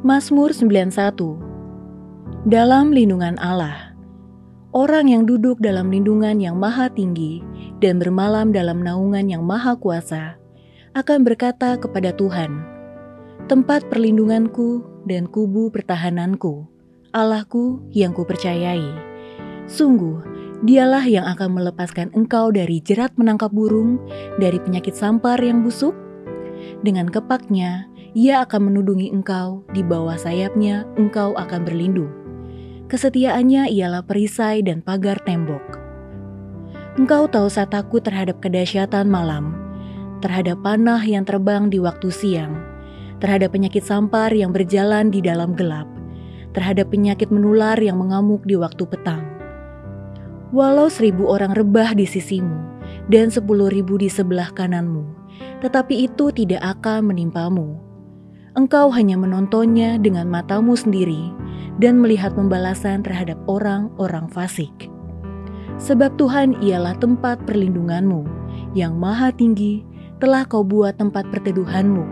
Mazmur 91. Dalam lindungan Allah. Orang yang duduk dalam lindungan yang maha tinggi dan bermalam dalam naungan yang maha kuasa akan berkata kepada Tuhan, tempat perlindunganku dan kubu pertahananku, Allahku yang kupercayai. Sungguh, dialah yang akan melepaskan engkau dari jerat menangkap burung, dari penyakit sampar yang busuk. Dengan kepaknya, ia akan menudungi engkau, di bawah sayapnya engkau akan berlindung. Kesetiaannya ialah perisai dan pagar tembok. Engkau tak usah takut terhadap kedahsyatan malam, terhadap panah yang terbang di waktu siang, terhadap penyakit sampar yang berjalan di dalam gelap, terhadap penyakit menular yang mengamuk di waktu petang. Walau 1.000 orang rebah di sisimu dan 10.000 di sebelah kananmu, tetapi itu tidak akan menimpamu. Engkau hanya menontonnya dengan matamu sendiri dan melihat pembalasan terhadap orang-orang fasik. Sebab Tuhan ialah tempat perlindunganmu, yang maha tinggi telah kau buat tempat perteduhanmu.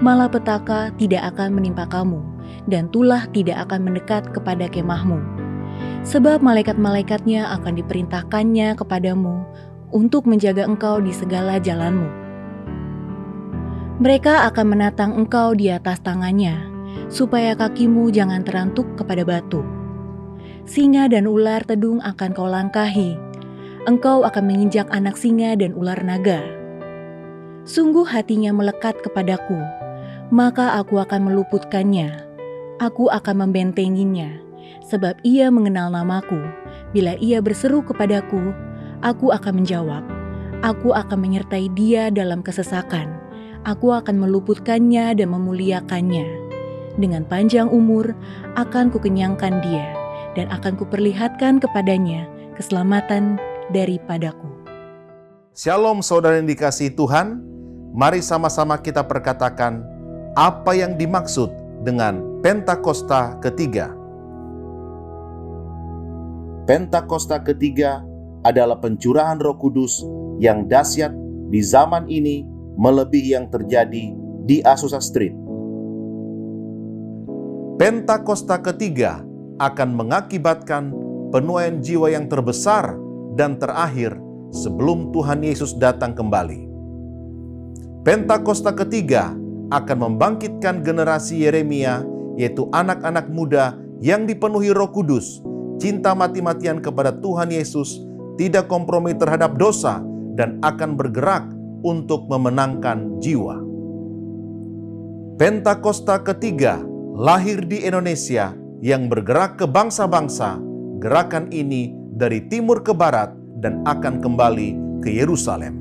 Malapetaka tidak akan menimpa kamu, dan tulah tidak akan mendekat kepada kemahmu. Sebab malaikat-malaikatnya akan diperintahkannya kepadamu untuk menjaga engkau di segala jalanmu. Mereka akan menatang engkau di atas tangannya, supaya kakimu jangan terantuk kepada batu. Singa dan ular tedung akan kau langkahi, engkau akan menginjak anak singa dan ular naga. Sungguh hatinya melekat kepadaku, maka aku akan meluputkannya, aku akan membentenginya, sebab ia mengenal namaku. Bila ia berseru kepadaku, aku akan menjawab, aku akan menyertai dia dalam kesesakan. Aku akan meluputkannya dan memuliakannya. Dengan panjang umur akan kukenyangkan dia, dan akan kuperlihatkan kepadanya keselamatan daripadaku. Shalom saudara yang dikasihi Tuhan, mari sama-sama kita perkatakan apa yang dimaksud dengan Pentakosta ketiga. Pentakosta ketiga adalah pencurahan Roh Kudus yang dahsyat di zaman ini melebihi yang terjadi di Azusa Street. Pentakosta ketiga akan mengakibatkan penuaian jiwa yang terbesar dan terakhir sebelum Tuhan Yesus datang kembali. Pentakosta ketiga akan membangkitkan generasi Yeremia, yaitu anak-anak muda yang dipenuhi Roh Kudus, cinta mati-matian kepada Tuhan Yesus, tidak kompromi terhadap dosa, dan akan bergerak untuk memenangkan jiwa. Pentakosta ketiga lahir di Indonesia yang bergerak ke bangsa-bangsa. Gerakan ini dari timur ke barat dan akan kembali ke Yerusalem.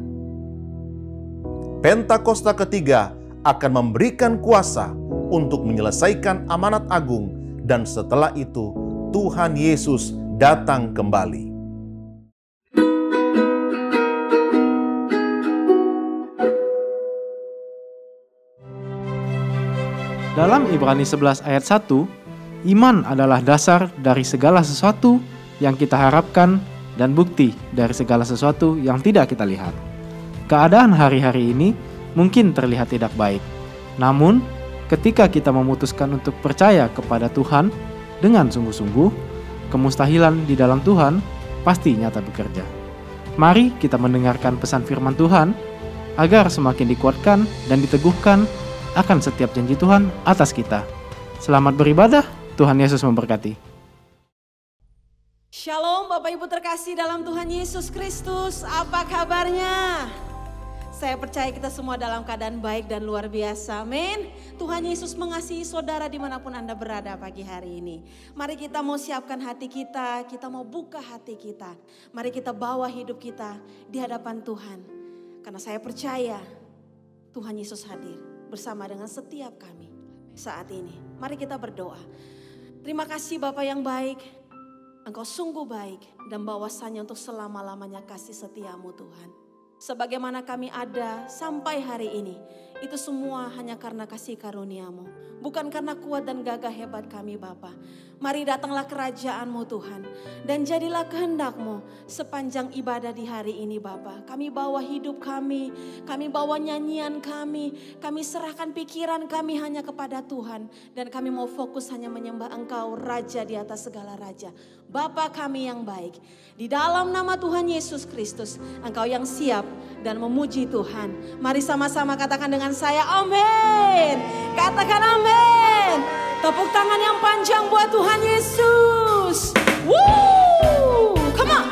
Pentakosta ketiga akan memberikan kuasa untuk menyelesaikan amanat agung, dan setelah itu Tuhan Yesus datang kembali. Dalam Ibrani 11 ayat 1, iman adalah dasar dari segala sesuatu yang kita harapkan dan bukti dari segala sesuatu yang tidak kita lihat. Keadaan hari-hari ini mungkin terlihat tidak baik. Namun, ketika kita memutuskan untuk percaya kepada Tuhan dengan sungguh-sungguh, kemustahilan di dalam Tuhan pasti nyata bekerja. Mari kita mendengarkan pesan firman Tuhan agar semakin dikuatkan dan diteguhkan akan setiap janji Tuhan atas kita. Selamat beribadah, Tuhan Yesus memberkati. Shalom Bapak Ibu terkasih dalam Tuhan Yesus Kristus, apa kabarnya? Saya percaya kita semua dalam keadaan baik dan luar biasa, amin. Tuhan Yesus mengasihi saudara dimanapun Anda berada pagi hari ini. Mari kita mau siapkan hati kita mau buka hati kita. Mari kita bawa hidup kita di hadapan Tuhan. Karena saya percaya Tuhan Yesus hadir bersama dengan setiap kami saat ini. Mari kita berdoa. Terima kasih Bapa yang baik, Engkau sungguh baik dan bahwasanya untuk selama-lamanya kasih setiamu Tuhan. sebagaimana kami ada sampai hari ini, itu semua hanya karena kasih karunia-Mu. Bukan karena kuat dan gagah hebat kami Bapa. Mari datanglah kerajaan-Mu Tuhan. Dan jadilah kehendak-Mu sepanjang ibadah di hari ini Bapa. Kami bawa hidup kami bawa nyanyian kami serahkan pikiran kami hanya kepada Tuhan. Dan kami mau fokus hanya menyembah Engkau, Raja di atas segala raja. Bapa kami yang baik. Di dalam nama Tuhan Yesus Kristus, Engkau yang siap dan memuji Tuhan. Mari sama-sama katakan dengan saya, amin. Katakan amin. Tepuk tangan yang panjang buat Tuhan Yesus. Woo! Come on.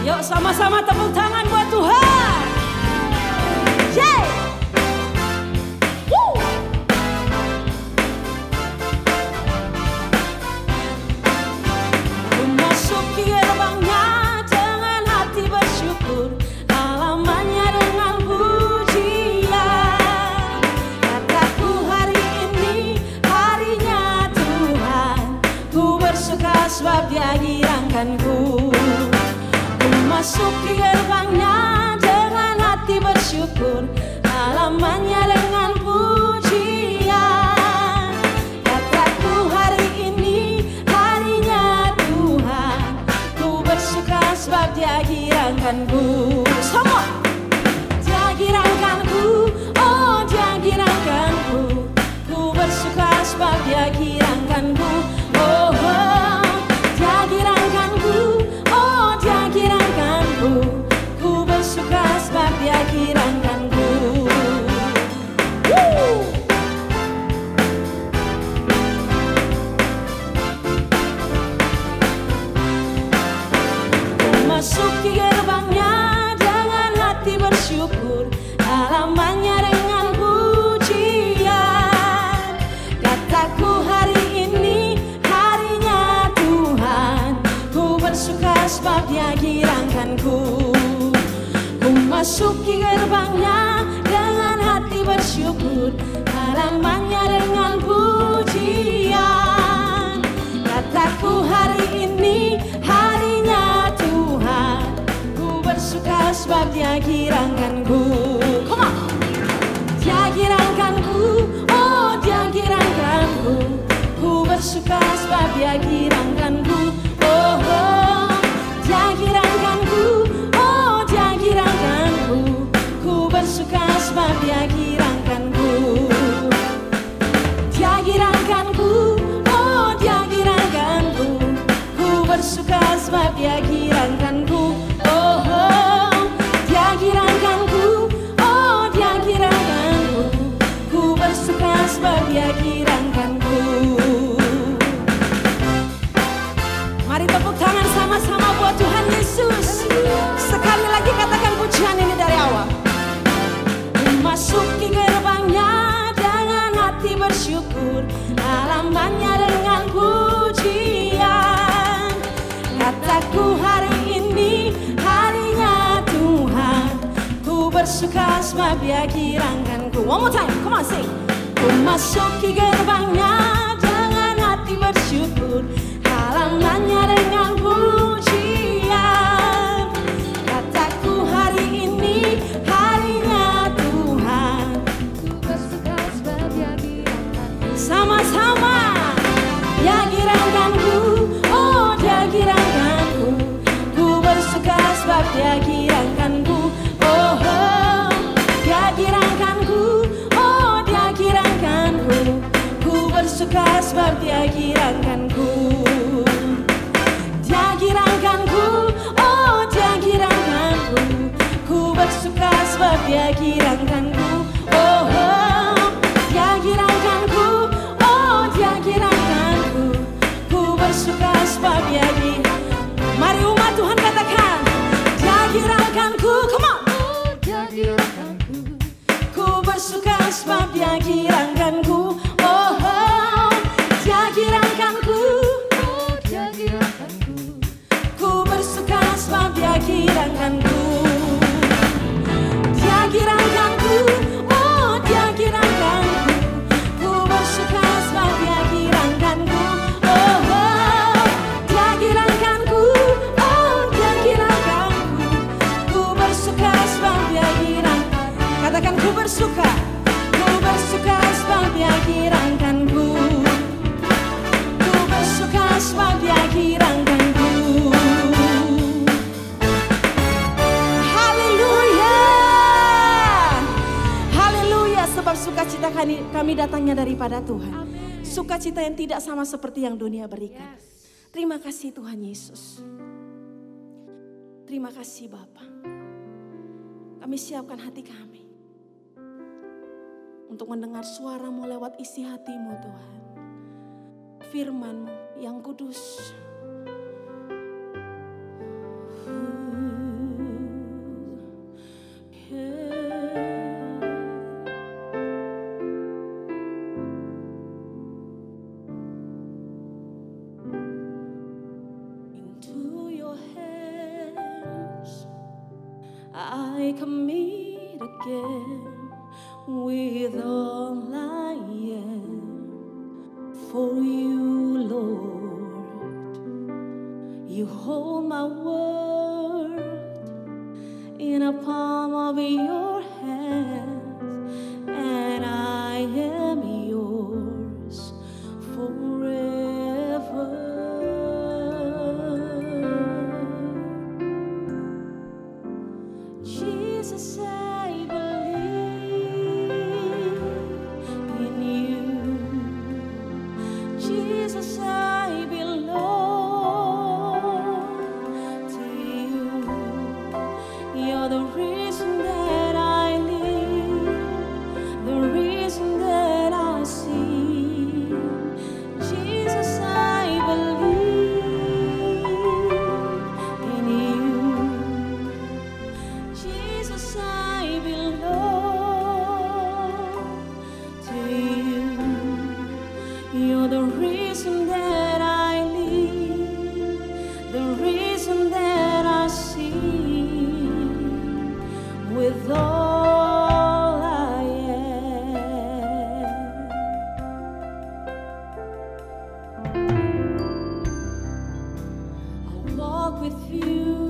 Yuk sama-sama tepuk tangan buat Tuhan. Yeay! Woo! Memasuki gerbangnya dengan hati bersyukur, halamannya dengan pujian. Kataku hari ini harinya Tuhan, ku bersuka sebab Dia girangkanku. Ku masuki gerbangnya dengan hati bersyukur, halamannya dengan pujian. Kataku hari ini harinya Tuhan, ku bersuka sebab Dia girangkanku. Semua Dia girangkanku, oh Dia girangkanku. Ku bersuka sebab Dia girangkanku. Oh, oh Dia girangkanku, oh Dia girangkanku. Ku bersuka sebab Dia girangkanku. Woo! Masuki gerbangnya dengan hati bersyukur, halamannya dengan pujian. Kataku hari ini harinya Tuhan, ku bersuka sebab Dia girangkanku. Ku masuki gerbangnya dengan hati bersyukur, halamannya dengan pujian. Kataku hari ini harinya Tuhan, ku bersuka sebab Dia girangkanku. Come on. Dia girangkanku, oh Dia girangkanku. Ku bersuka sebab Dia girangkanku. Oh, oh Dia girangkanku, oh Dia girangkanku. Ku bersuka sebab Dia girangkanku. Dia girangkanku, oh Dia girangkanku. Ku bersuka sebab Dia girangkanku. Oh, oh Dia girangkanku, oh Dia girangkanku. Ku bersuka sebab Dia girangkanku. Mari tepuk tangan sama-sama buat Tuhan Yesus. Sekali lagi katakan pujian ini dari awal. Memasuki gerbangnya dengan hati bersyukur, halamannya dengan pujian. Kataku hari ini harinya Tuhan, ku bersuka sebab Dia girangkanku. One more time, come on sing. Memasuki gerbangnya dengan hati bersyukur, halamannya dengan pujian. Kataku hari ini harinya Tuhan, ku bersuka sebab Dia girangkanku. Sama-sama. Dia girangkanku, oh Dia girangkanku. Ku bersuka sebab Dia girangkanku. Oh, oh Dia girangkanku, oh Dia girangkanku. Ku bersuka sebab Dia girangkanku. Dia girangkanku, oh Dia girangkanku. Ku bersuka sebab Dia girangkanku. Oh, oh Dia girangkanku, oh Dia girangkanku. Ku bersuka sebab Dia girangkanku. Mari umat Tuhan katakan, Dia girangkanku. Come on. Dia girangkanku. Ku bersuka sebab Dia girangkanku. Oh, oh Dia girangkanku, oh Dia girangkanku. Ku bersuka sebab Dia girangkanku. Dia girangkanku, oh Dia girangkanku. Ku bersuka sebab Dia girangkanku. Oh, oh Dia girangkanku, oh Dia girangkanku. bersuka sebab Dia kirangkanku. Ku bersuka sebab Dia kirangkanku. Haleluya, haleluya. Sebab sukacita kami datangnya daripada Tuhan. Sukacita yang tidak sama seperti yang dunia berikan. Terima kasih Tuhan Yesus. Terima kasih Bapa. Kami siapkan hati kami untuk mendengar suara-Mu lewat isi hati-Mu Tuhan. Firman-Mu yang kudus. Into your hands I commit again. With all I am for you, Lord. You hold my world in a palm of your hand, and I am yours forever. Jesus, I Jesus, I belong to you. You're the reason that I live, the reason that I see. Jesus, I believe in you. Jesus, I belong to you. You're the reason that I live, the reason that I see. With all I am, I'll walk with you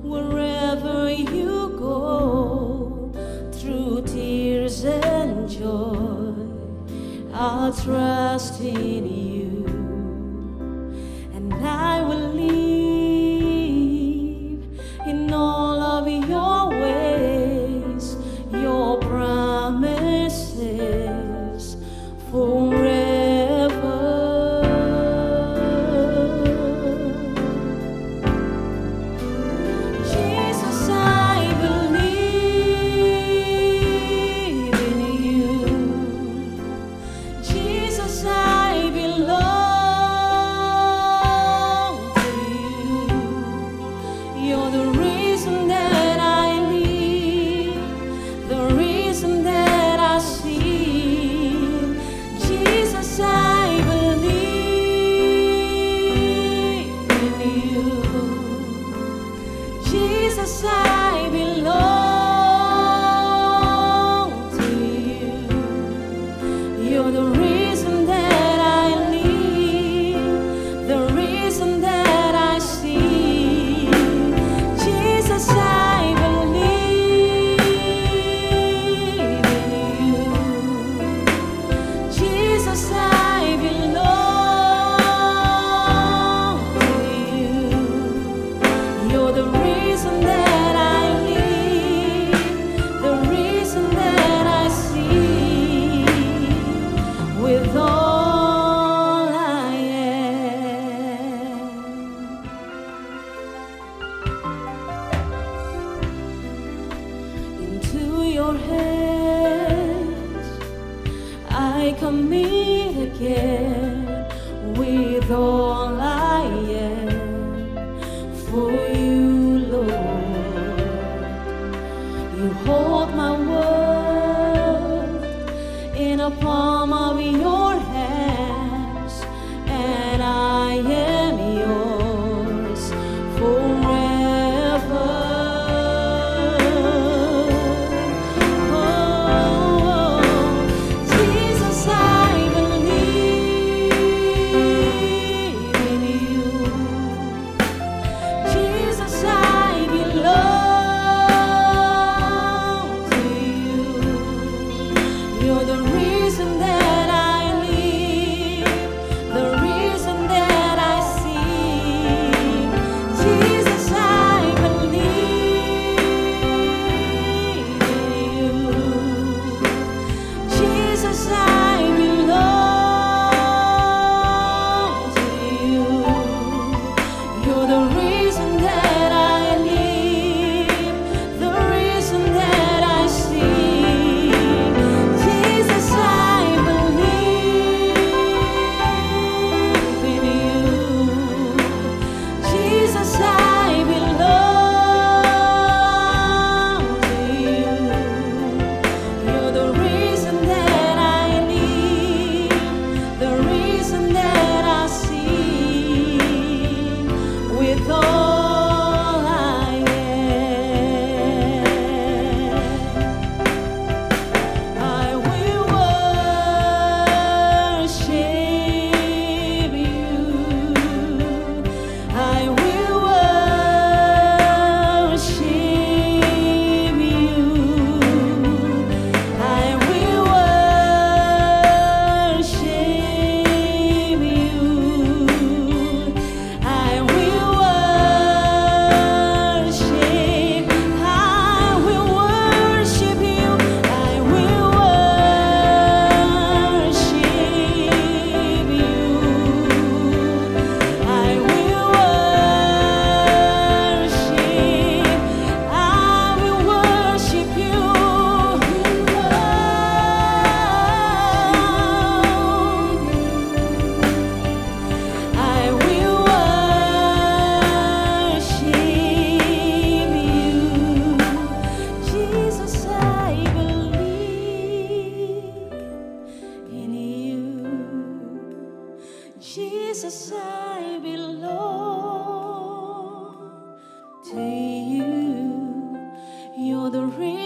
wherever you go, through tears and joy. I'll trust in you, and I will live in all of your ways, your promises forever. Jesus, I believe in you. Jesus, I belong to you. You're the reason that I live, the reason that I see. Jesus, I believe in you. Jesus, I belong to you. You're the reason that I live, the reason that I see. Jesus, I believe in you. Jesus, I belong to you. You're the reason that I live, the reason that I see. With all I am, into your hands I commit again. With all I am for you, Lord. You hold my world in a palm of your hands, and I am yours forever. Oh, Jesus, I believe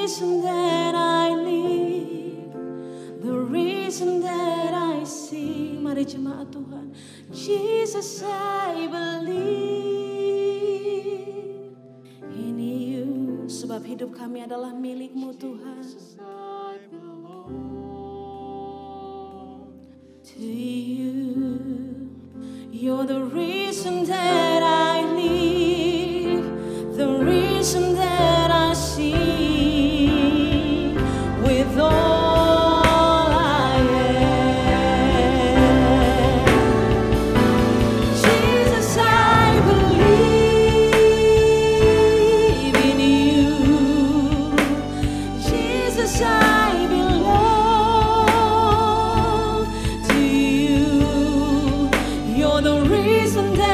reason that I live, the reason that I see. Mari jemaat Tuhan. Jesus, I believe in you. Sebab hidup kami adalah milik-Mu Tuhan. To you, you're the reason that I live, the reason that I see. With all I am, Jesus, I believe in you. Jesus, I belong to you. You're the reason that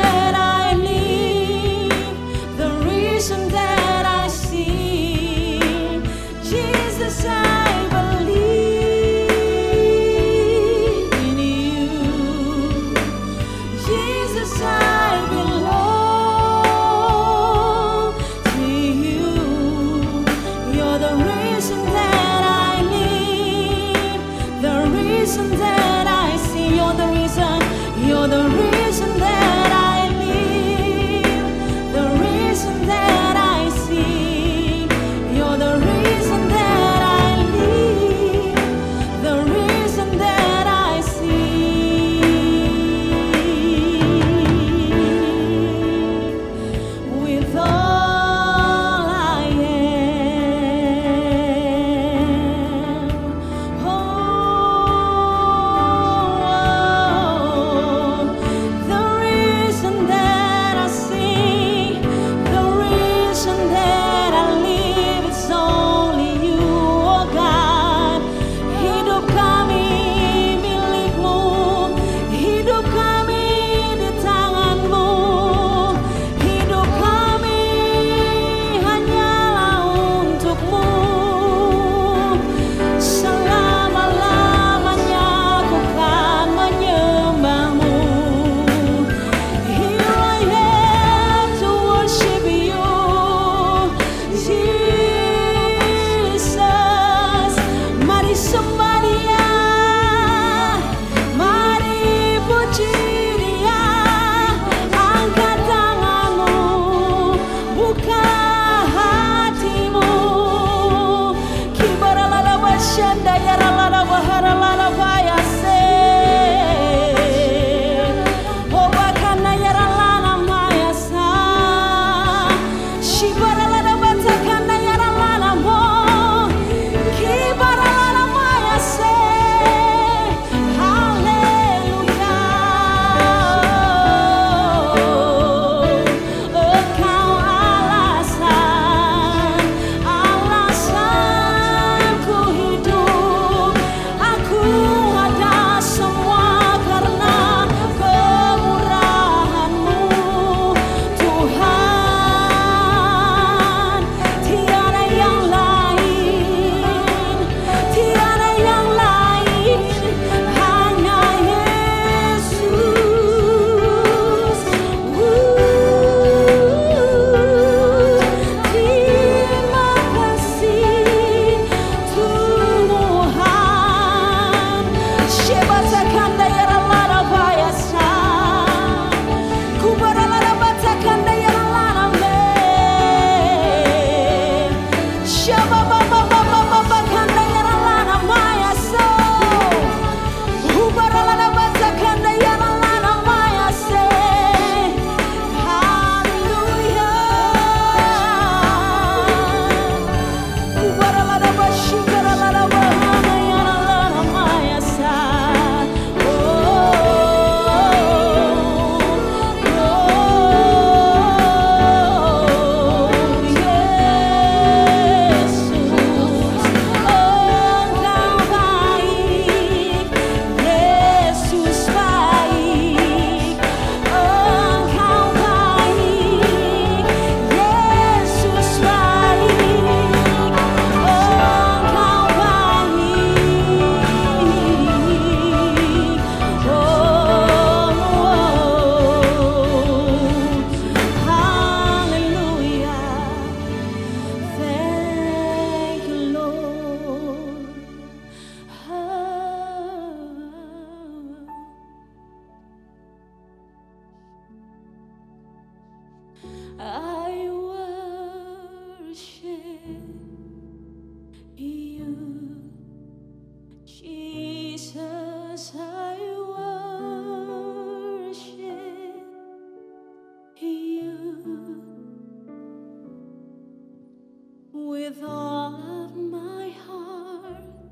with all of my heart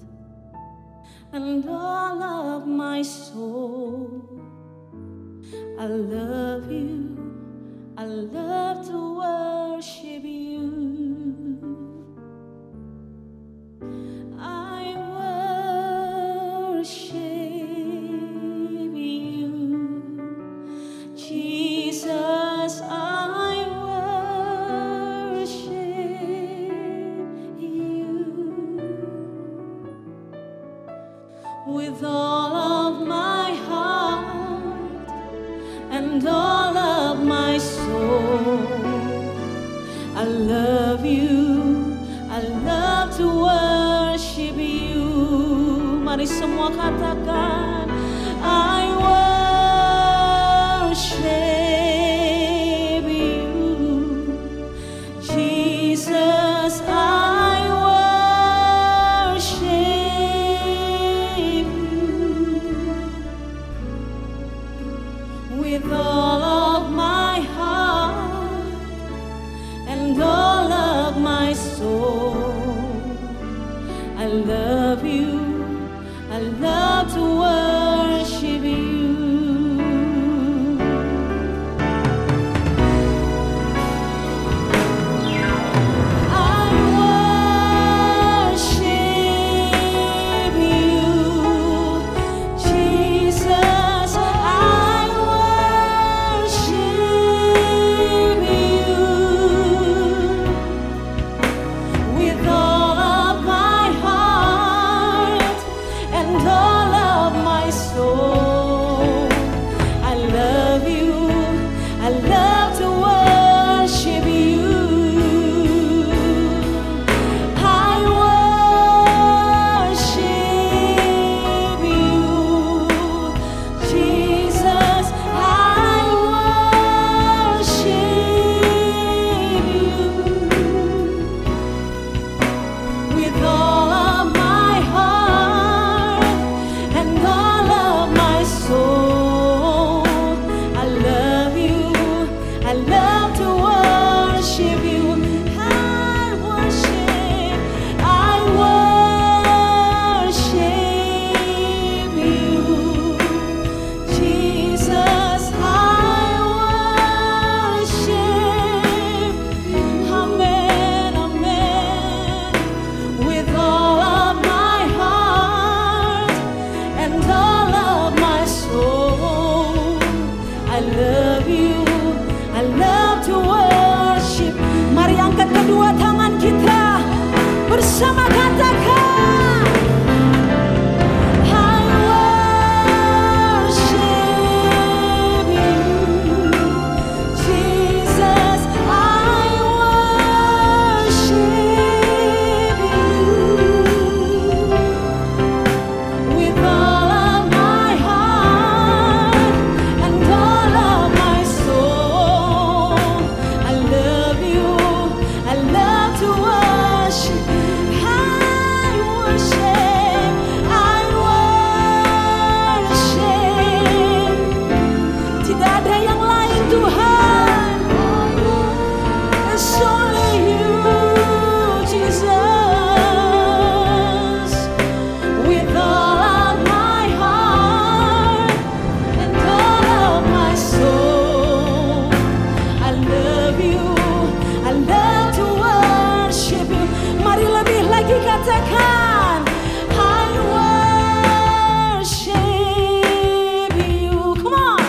and all of my soul. I love you, I love to worship you. I worship you, Jesus, I worship you. With all of my heart and all of my soul, I love you, I love to worship you. Mari semua katakan, I worship you, Jesus, I worship you. With all of my heart and all of my soul, I love you, I love to worship you. I worship you, Jesus, I worship you. With all of my heart and all of my soul, I love you, I love to worship you. I worship you, Jesus, I worship you. With all of my heart and all of my soul, I love you, I love to worship you. I worship you, Jesus, I worship. Amen, amen. With all of my heart and all of my soul, I love you, I love to worship. Mari angkat kedua tangan kita bersama katakan, I worship you, Jesus, I worship you. With all of my heart and all of my soul, I love you, I love to worship. I worship, I worship. Tidak ada yang lain Tuhan, it's only you, Jesus. With all of my heart and all of my soul, I love you, I love to worship you. Mari lebih lagi katakan, I worship you. Come on,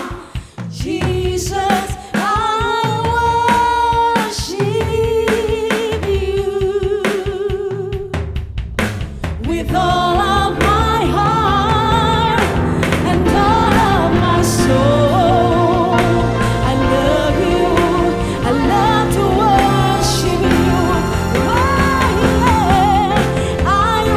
Jesus, I worship you. With all of my heart and all of my soul, I love you, I love to worship you. Oh, yeah. I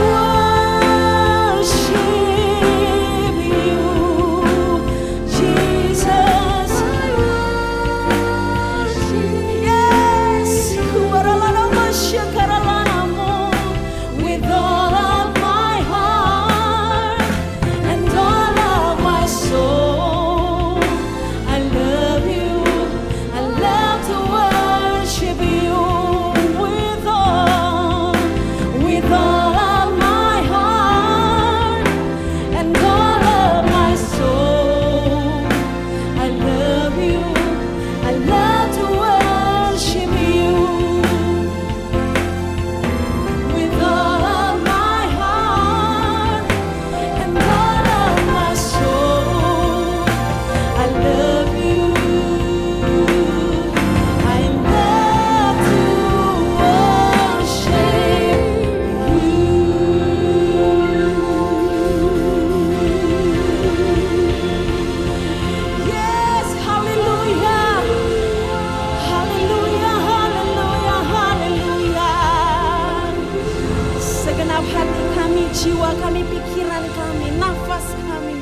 kami, pikiran kami, nafas kami,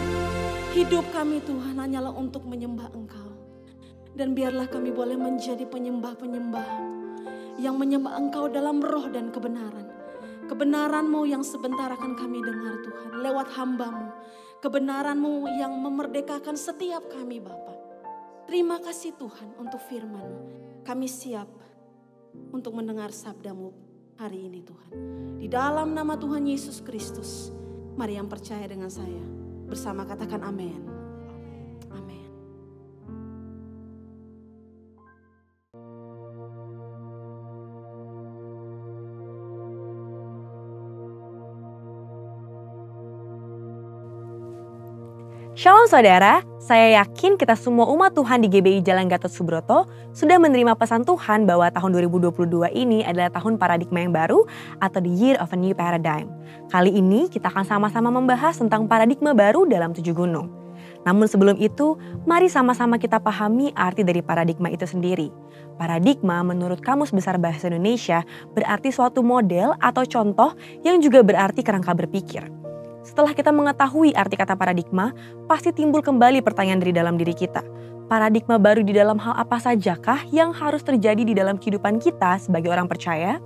hidup kami Tuhan hanyalah untuk menyembah Engkau. Dan biarlah kami boleh menjadi penyembah-penyembah yang menyembah Engkau dalam roh dan kebenaran. Kebenaran-Mu yang sebentar akan kami dengar Tuhan lewat hamba-Mu. Kebenaran-Mu yang memerdekakan setiap kami Bapa. Terima kasih Tuhan untuk firman-Mu. Kami siap untuk mendengar sabda-Mu hari ini Tuhan. Di dalam nama Tuhan Yesus Kristus, mari yang percaya dengan saya bersama katakan amin. Amin. Shalom saudara, saya yakin kita semua umat Tuhan di GBI Jalan Gatot Subroto sudah menerima pesan Tuhan bahwa tahun 2022 ini adalah tahun paradigma yang baru atau the year of a new paradigm. Kali ini kita akan sama-sama membahas tentang paradigma baru dalam 7 gunung. Namun sebelum itu, mari sama-sama kita pahami arti dari paradigma itu sendiri. Paradigma menurut Kamus Besar Bahasa Indonesia berarti suatu model atau contoh yang juga berarti kerangka berpikir. Setelah kita mengetahui arti kata paradigma, pasti timbul kembali pertanyaan dari dalam diri kita. Paradigma baru di dalam hal apa sajakah yang harus terjadi di dalam kehidupan kita sebagai orang percaya?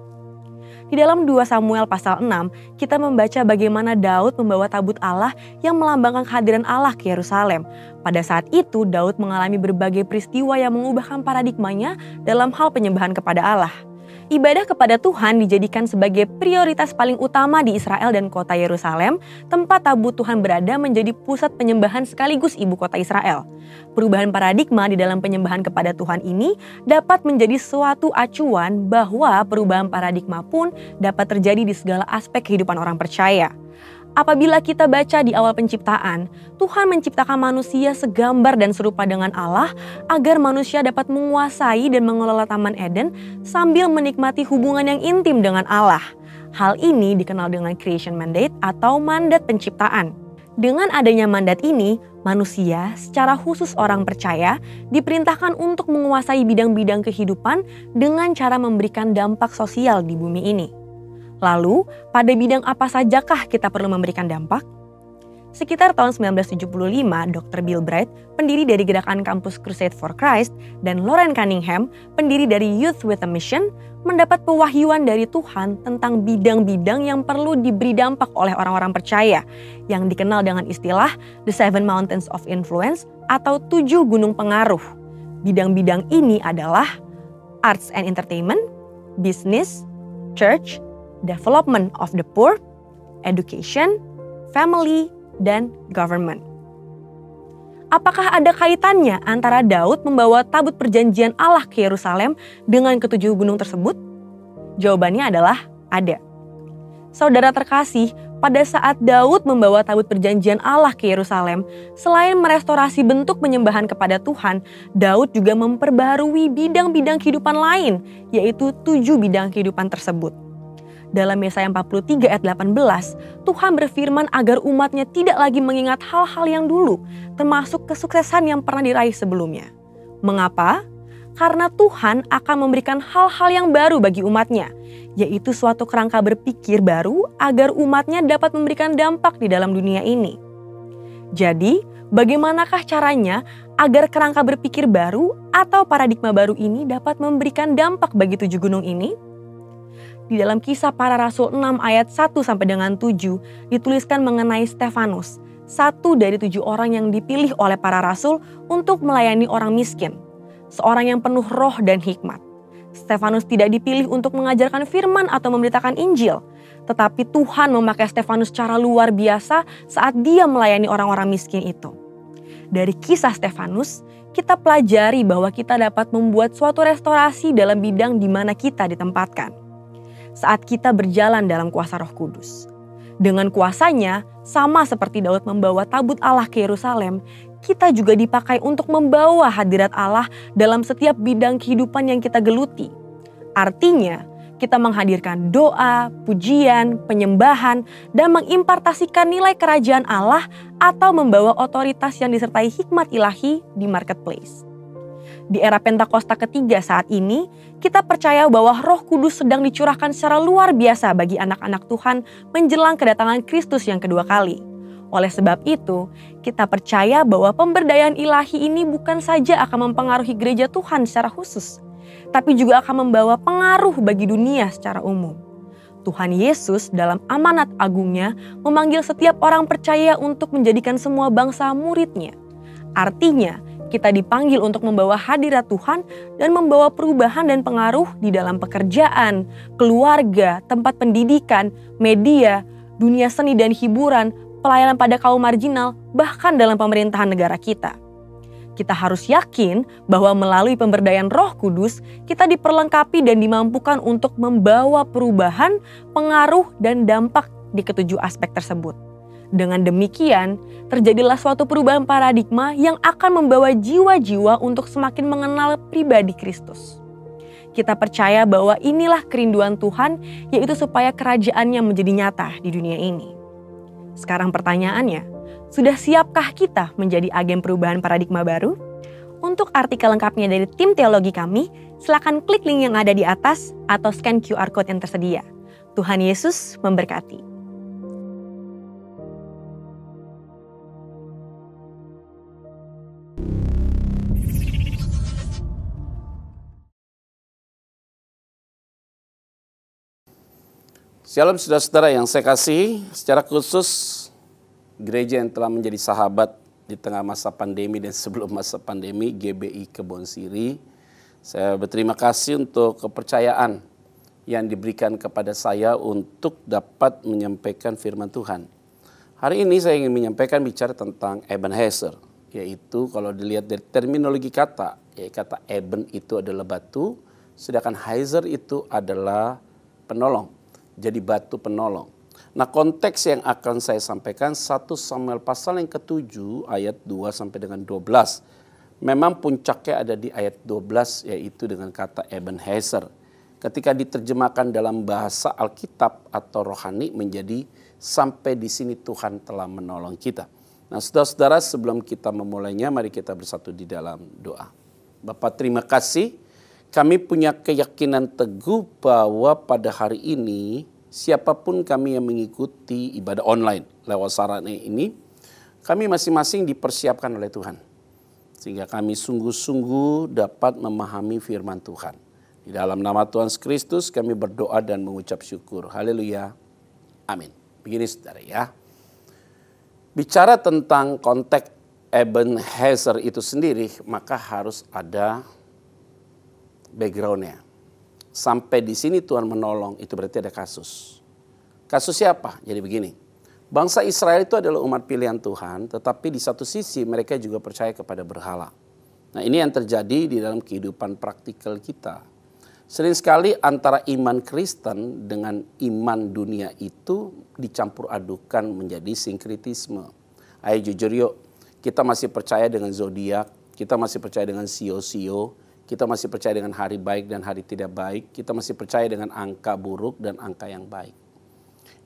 Di dalam 2 Samuel pasal 6, kita membaca bagaimana Daud membawa tabut Allah yang melambangkan kehadiran Allah ke Yerusalem. Pada saat itu, Daud mengalami berbagai peristiwa yang mengubahkan paradigmanya dalam hal penyembahan kepada Allah. Ibadah kepada Tuhan dijadikan sebagai prioritas paling utama di Israel dan kota Yerusalem, tempat tabut Tuhan berada menjadi pusat penyembahan sekaligus ibu kota Israel. Perubahan paradigma di dalam penyembahan kepada Tuhan ini dapat menjadi suatu acuan bahwa perubahan paradigma pun dapat terjadi di segala aspek kehidupan orang percaya. Apabila kita baca di awal penciptaan, Tuhan menciptakan manusia segambar dan serupa dengan Allah agar manusia dapat menguasai dan mengelola Taman Eden sambil menikmati hubungan yang intim dengan Allah. Hal ini dikenal dengan creation mandate atau mandat penciptaan. Dengan adanya mandat ini, manusia secara khusus orang percaya diperintahkan untuk menguasai bidang-bidang kehidupan dengan cara memberikan dampak sosial di bumi ini. Lalu, pada bidang apa sajakah kita perlu memberikan dampak? Sekitar tahun 1975, Dr. Bill Bright, pendiri dari gerakan kampus Crusade for Christ, dan Loren Cunningham, pendiri dari Youth with a Mission, mendapat pewahyuan dari Tuhan tentang bidang-bidang yang perlu diberi dampak oleh orang-orang percaya, yang dikenal dengan istilah The 7 Mountains of Influence atau 7 gunung pengaruh. Bidang-bidang ini adalah arts and entertainment, business, church, development of the poor, education, family, dan government. Apakah ada kaitannya antara Daud membawa tabut perjanjian Allah ke Yerusalem dengan ketujuh gunung tersebut? Jawabannya adalah ada. Saudara terkasih, pada saat Daud membawa tabut perjanjian Allah ke Yerusalem, selain merestorasi bentuk penyembahan kepada Tuhan, Daud juga memperbaharui bidang-bidang kehidupan lain, yaitu 7 bidang kehidupan tersebut. Dalam Yesaya 43 ayat 18, Tuhan berfirman agar umatnya tidak lagi mengingat hal-hal yang dulu, termasuk kesuksesan yang pernah diraih sebelumnya. Mengapa? Karena Tuhan akan memberikan hal-hal yang baru bagi umatnya, yaitu suatu kerangka berpikir baru agar umatnya dapat memberikan dampak di dalam dunia ini. Jadi, bagaimanakah caranya agar kerangka berpikir baru atau paradigma baru ini dapat memberikan dampak bagi 7 gunung ini? Di dalam Kisah Para Rasul 6 ayat 1 sampai dengan 7 dituliskan mengenai Stefanus, satu dari 7 orang yang dipilih oleh para rasul untuk melayani orang miskin, seorang yang penuh roh dan hikmat. Stefanus tidak dipilih untuk mengajarkan firman atau memberitakan Injil, tetapi Tuhan memakai Stefanus secara luar biasa saat dia melayani orang-orang miskin itu. Dari kisah Stefanus, kita pelajari bahwa kita dapat membuat suatu restorasi dalam bidang di mana kita ditempatkan. Saat kita berjalan dalam kuasa Roh Kudus. Dengan kuasanya, sama seperti Daud membawa tabut Allah ke Yerusalem, kita juga dipakai untuk membawa hadirat Allah dalam setiap bidang kehidupan yang kita geluti. Artinya, kita menghadirkan doa, pujian, penyembahan, dan mengimpartasikan nilai kerajaan Allah atau membawa otoritas yang disertai hikmat ilahi di marketplace. Di era Pentakosta ketiga saat ini, kita percaya bahwa Roh Kudus sedang dicurahkan secara luar biasa bagi anak-anak Tuhan menjelang kedatangan Kristus yang kedua kali. Oleh sebab itu, kita percaya bahwa pemberdayaan ilahi ini bukan saja akan mempengaruhi gereja Tuhan secara khusus, tapi juga akan membawa pengaruh bagi dunia secara umum. Tuhan Yesus dalam amanat agungnya memanggil setiap orang percaya untuk menjadikan semua bangsa murid-Nya. Artinya, kita dipanggil untuk membawa hadirat Tuhan dan membawa perubahan dan pengaruh di dalam pekerjaan, keluarga, tempat pendidikan, media, dunia seni dan hiburan, pelayanan pada kaum marginal, bahkan dalam pemerintahan negara kita. Kita harus yakin bahwa melalui pemberdayaan Roh Kudus, kita diperlengkapi dan dimampukan untuk membawa perubahan, pengaruh, dan dampak di ketujuh aspek tersebut. Dengan demikian, terjadilah suatu perubahan paradigma yang akan membawa jiwa-jiwa untuk semakin mengenal pribadi Kristus. Kita percaya bahwa inilah kerinduan Tuhan, yaitu supaya kerajaannya menjadi nyata di dunia ini. Sekarang pertanyaannya, sudah siapkah kita menjadi agen perubahan paradigma baru? Untuk artikel lengkapnya dari tim teologi kami, silakan klik link yang ada di atas atau scan QR Code yang tersedia. Tuhan Yesus memberkati. Shalom saudara-saudara yang saya kasih, secara khusus gereja yang telah menjadi sahabat di tengah masa pandemi dan sebelum masa pandemi, GBI Kebon Siri. Saya berterima kasih untuk kepercayaan yang diberikan kepada saya untuk dapat menyampaikan firman Tuhan. Hari ini saya ingin menyampaikan bicara tentang Ebenezer, yaitu kalau dilihat dari terminologi kata, yaitu kata Eben itu adalah batu, sedangkan Heiser itu adalah penolong. Jadi batu penolong. Nah, konteks yang akan saya sampaikan 1 Samuel pasal yang ke-7 ayat 2 sampai dengan 12. Memang puncaknya ada di ayat 12 yaitu dengan kata Ebenezer. Ketika diterjemahkan dalam bahasa Alkitab atau rohani menjadi sampai di sini Tuhan telah menolong kita. Nah, saudara-saudara, sebelum kita memulainya mari kita bersatu di dalam doa. Bapa, terima kasih. Kami punya keyakinan teguh bahwa pada hari ini siapapun kami yang mengikuti ibadah online lewat sarana ini, kami masing-masing dipersiapkan oleh Tuhan. Sehingga kami sungguh-sungguh dapat memahami firman Tuhan. Di dalam nama Tuhan Kristus kami berdoa dan mengucap syukur. Haleluya. Amin. Begini saudara ya. Bicara tentang konteks Ebenezer itu sendiri, maka harus ada background-nya. Sampai di sini Tuhan menolong, itu berarti ada kasus. Kasus siapa? Jadi begini, bangsa Israel itu adalah umat pilihan Tuhan, tetapi di satu sisi mereka juga percaya kepada berhala. Nah, ini yang terjadi di dalam kehidupan praktikal kita. Sering sekali antara iman Kristen dengan iman dunia itu dicampur adukan menjadi sinkritisme. Ayo jujur yuk, kita masih percaya dengan zodiak, kita masih percaya dengan sio-sio, kita masih percaya dengan hari baik dan hari tidak baik. Kita masih percaya dengan angka buruk dan angka yang baik.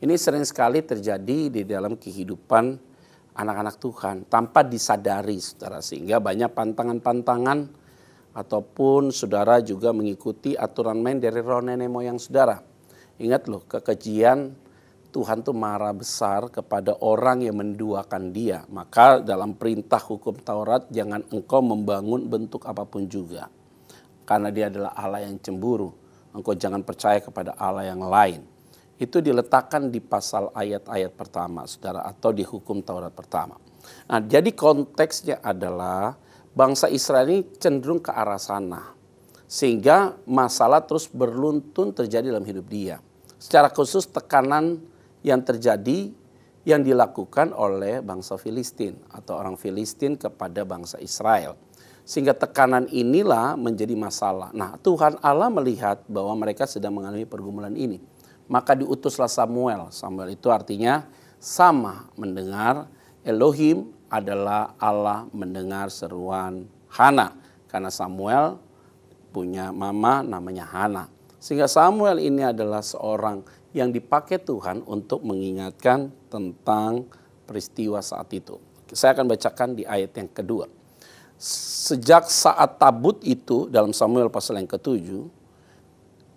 Ini sering sekali terjadi di dalam kehidupan anak-anak Tuhan tanpa disadari, saudara. Sehingga banyak pantangan-pantangan ataupun saudara juga mengikuti aturan main dari roh nenek moyang saudara. Ingat loh, kekejian Tuhan tuh marah besar kepada orang yang menduakan dia. Maka dalam perintah hukum Taurat, jangan engkau membangun bentuk apapun juga. Karena dia adalah Allah yang cemburu. Engkau jangan percaya kepada Allah yang lain. Itu diletakkan di pasal ayat-ayat pertama, saudara, atau di hukum Taurat pertama. Nah, jadi konteksnya adalah bangsa Israel ini cenderung ke arah sana. Sehingga masalah terus beruntun terjadi dalam hidup dia. Secara khusus tekanan yang terjadi yang dilakukan oleh bangsa Filistin atau orang Filistin kepada bangsa Israel. Sehingga tekanan inilah menjadi masalah. Nah, Tuhan Allah melihat bahwa mereka sedang mengalami pergumulan ini. Maka diutuslah Samuel. Samuel itu artinya sama mendengar. Elohim adalah Allah mendengar seruan Hana. Karena Samuel punya mama namanya Hana. Sehingga Samuel ini adalah seorang yang dipakai Tuhan untuk mengingatkan tentang peristiwa saat itu. Saya akan bacakan di ayat yang kedua. sejak saat tabut itu dalam Samuel pasal yang ke-7,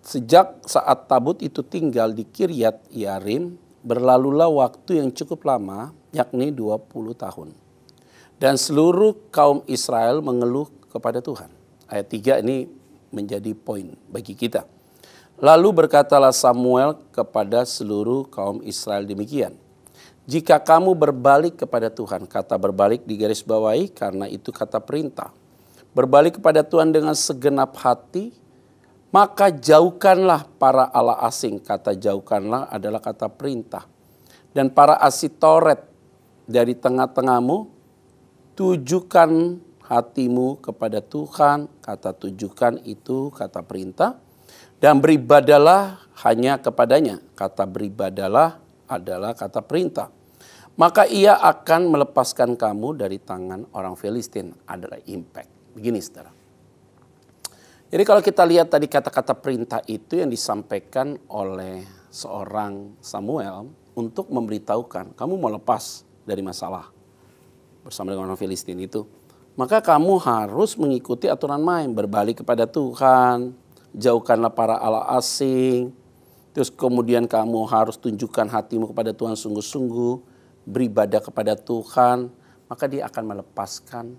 sejak saat tabut itu tinggal di Kiryat Yearim, berlalulah waktu yang cukup lama, yakni 20 tahun. Dan seluruh kaum Israel mengeluh kepada Tuhan. Ayat 3 ini menjadi poin bagi kita. Lalu berkatalah Samuel kepada seluruh kaum Israel demikian. Jika kamu berbalik kepada Tuhan, kata berbalik digaris bawahi karena itu kata perintah. Berbalik kepada Tuhan dengan segenap hati, maka jauhkanlah para allah asing. Kata jauhkanlah adalah kata perintah. Dan para asitoret dari tengah-tengahmu, tujukan hatimu kepada Tuhan. Kata tujukan itu kata perintah. Dan beribadalah hanya kepadanya. Kata beribadalah adalah kata perintah. Maka ia akan melepaskan kamu dari tangan orang Filistin. Adalah impact. Begini saudara. Jadi kalau kita lihat tadi kata-kata perintah itu yang disampaikan oleh seorang Samuel untuk memberitahukan kamu mau lepas dari masalah bersama dengan orang Filistin itu. Maka kamu harus mengikuti aturan main. Berbalik kepada Tuhan. Jauhkanlah para allah asing. Terus kemudian kamu harus tunjukkan hatimu kepada Tuhan sungguh-sungguh. Beribadah kepada Tuhan. Maka dia akan melepaskan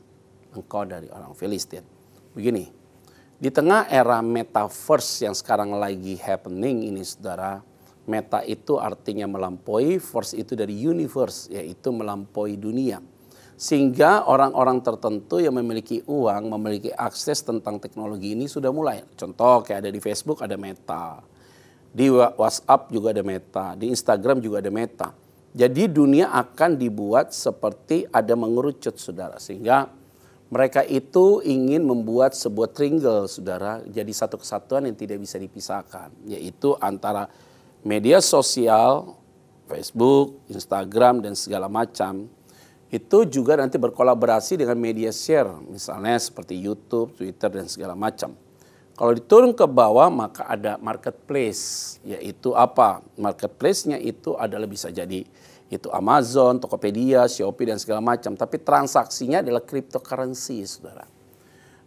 engkau dari orang Filistin. Begini. Di tengah era metaverse yang sekarang lagi happening ini saudara. Meta itu artinya melampaui. Verse itu dari universe. Yaitu melampaui dunia. Sehingga orang-orang tertentu yang memiliki uang, memiliki akses tentang teknologi ini sudah mulai. Contoh kayak ada di Facebook ada Meta. Di WhatsApp juga ada Meta. Di Instagram juga ada Meta. Jadi dunia akan dibuat seperti ada mengerucut saudara. Sehingga mereka itu ingin membuat sebuah triangle saudara. Jadi satu kesatuan yang tidak bisa dipisahkan. Yaitu antara media sosial, Facebook, Instagram dan segala macam. Itu juga nanti berkolaborasi dengan media share. Misalnya seperti YouTube, Twitter dan segala macam. Kalau diturun ke bawah maka ada marketplace. Yaitu apa? Marketplace-nya itu adalah bisa jadi itu Amazon, Tokopedia, Shopee dan segala macam. Tapi transaksinya adalah cryptocurrency saudara.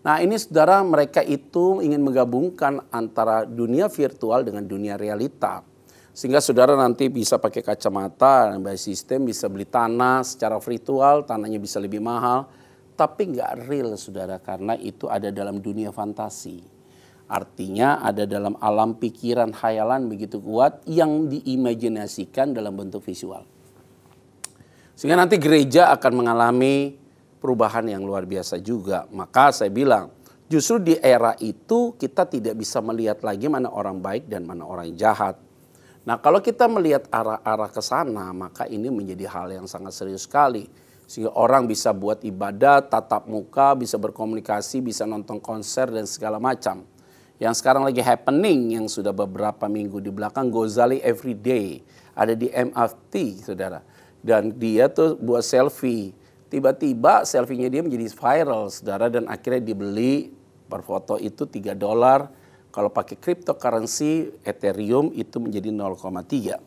Nah ini saudara mereka itu ingin menggabungkan antara dunia virtual dengan dunia realita. Sehingga saudara nanti bisa pakai kacamata, by sistem bisa beli tanah secara virtual, tanahnya bisa lebih mahal. Tapi nggak real saudara karena itu ada dalam dunia fantasi. Artinya ada dalam alam pikiran khayalan begitu kuat yang diimajinasikan dalam bentuk visual. Sehingga nanti gereja akan mengalami perubahan yang luar biasa juga. Maka saya bilang justru di era itu kita tidak bisa melihat lagi mana orang baik dan mana orang jahat. Nah kalau kita melihat arah-arah ke sana maka ini menjadi hal yang sangat serius sekali. Sehingga orang bisa buat ibadah, tatap muka, bisa berkomunikasi, bisa nonton konser dan segala macam. Yang sekarang lagi happening yang sudah beberapa minggu di belakang Gozali Everyday. Ada di MFT saudara. Dan dia tuh buat selfie. Tiba-tiba selfie-nya dia menjadi viral saudara. Dan akhirnya dibeli per foto itu $3. Kalau pakai cryptocurrency Ethereum itu menjadi 0,3.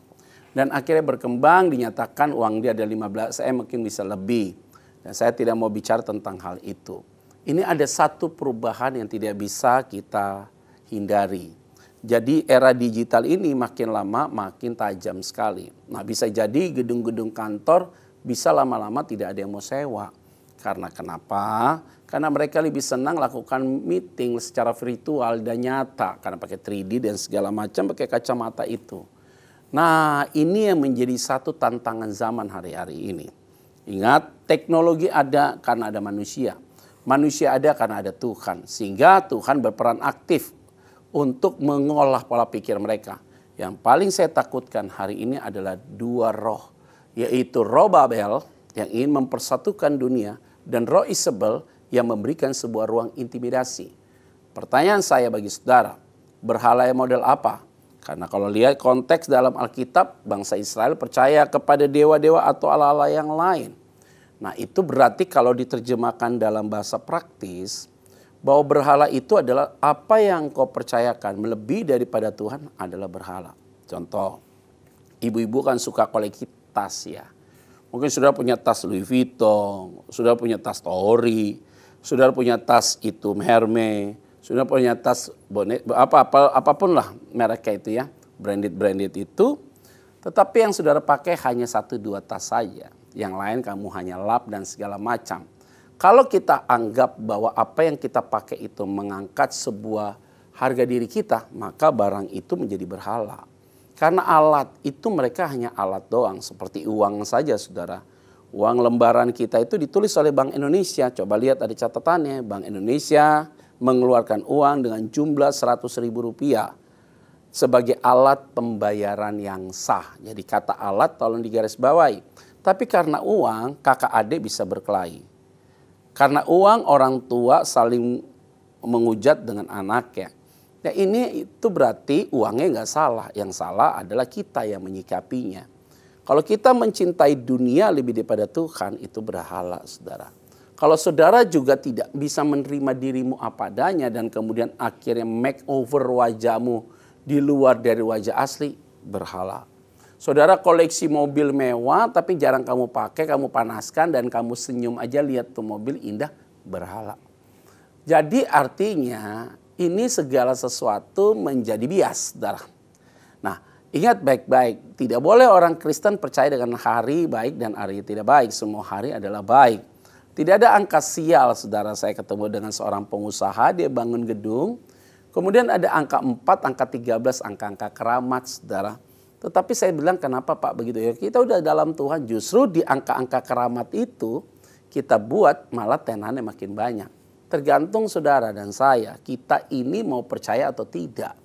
Dan akhirnya berkembang dinyatakan uang dia ada 15. Saya mungkin bisa lebih. Dan saya tidak mau bicara tentang hal itu. Ini ada satu perubahan yang tidak bisa kita hindari. Jadi era digital ini makin lama makin tajam sekali. Nah bisa jadi gedung-gedung kantor bisa lama-lama tidak ada yang mau sewa. Karena kenapa? Karena mereka lebih senang lakukan meeting secara virtual dan nyata. Karena pakai 3D dan segala macam pakai kacamata itu. Nah ini yang menjadi satu tantangan zaman hari-hari ini. Ingat teknologi ada karena ada manusia. Manusia ada karena ada Tuhan. Sehingga Tuhan berperan aktif untuk mengolah pola pikir mereka. Yang paling saya takutkan hari ini adalah dua roh. Yaitu roh Babel yang ingin mempersatukan dunia. Dan roh Isabel yang memberikan sebuah ruang intimidasi. Pertanyaan saya bagi saudara. Berhala yang model apa? Karena kalau lihat konteks dalam Alkitab. Bangsa Israel percaya kepada dewa-dewa atau allah-allah yang lain. Nah itu berarti kalau diterjemahkan dalam bahasa praktis. Bahwa berhala itu adalah apa yang kau percayakan melebihi daripada Tuhan adalah berhala. Contoh, ibu-ibu kan suka koleksi tas ya. Mungkin sudah punya tas Louis Vuitton, sudah punya tas Tory. Saudara punya tas itu Hermes, saudara punya tas bonet, apapun lah mereknya itu ya, branded itu. Tetapi yang saudara pakai hanya 1-2 tas saja. Yang lain kamu hanya lap dan segala macam. Kalau kita anggap bahwa apa yang kita pakai itu mengangkat sebuah harga diri kita, maka barang itu menjadi berhala. Karena alat itu mereka hanya alat doang, seperti uang saja saudara. Uang lembaran kita itu ditulis oleh Bank Indonesia. Coba lihat ada catatannya. Bank Indonesia mengeluarkan uang dengan jumlah Rp100.000 sebagai alat pembayaran yang sah. Jadi kata alat tolong digarisbawahi. Tapi karena uang kakak adik bisa berkelahi. Karena uang orang tua saling menghujat dengan anaknya. Nah ini itu berarti uangnya nggak salah. Yang salah adalah kita yang menyikapinya. Kalau kita mencintai dunia lebih daripada Tuhan, itu berhala, saudara. Kalau saudara juga tidak bisa menerima dirimu apa adanya dan kemudian akhirnya make over wajahmu di luar dari wajah asli, berhala. Saudara koleksi mobil mewah tapi jarang kamu pakai, kamu panaskan dan kamu senyum aja lihat tuh mobil indah, berhala. Jadi artinya ini segala sesuatu menjadi bias, saudara. Nah, ingat baik-baik, tidak boleh orang Kristen percaya dengan hari baik dan hari tidak baik. Semua hari adalah baik. Tidak ada angka sial, saudara. Saya ketemu dengan seorang pengusaha, dia bangun gedung. Kemudian ada angka 4, angka 13, angka-angka keramat, saudara. Tetapi saya bilang, kenapa Pak begitu ya? Kita udah dalam Tuhan, justru di angka-angka keramat itu, kita buat malah tenannya makin banyak. Tergantung saudara dan saya, kita ini mau percaya atau tidak.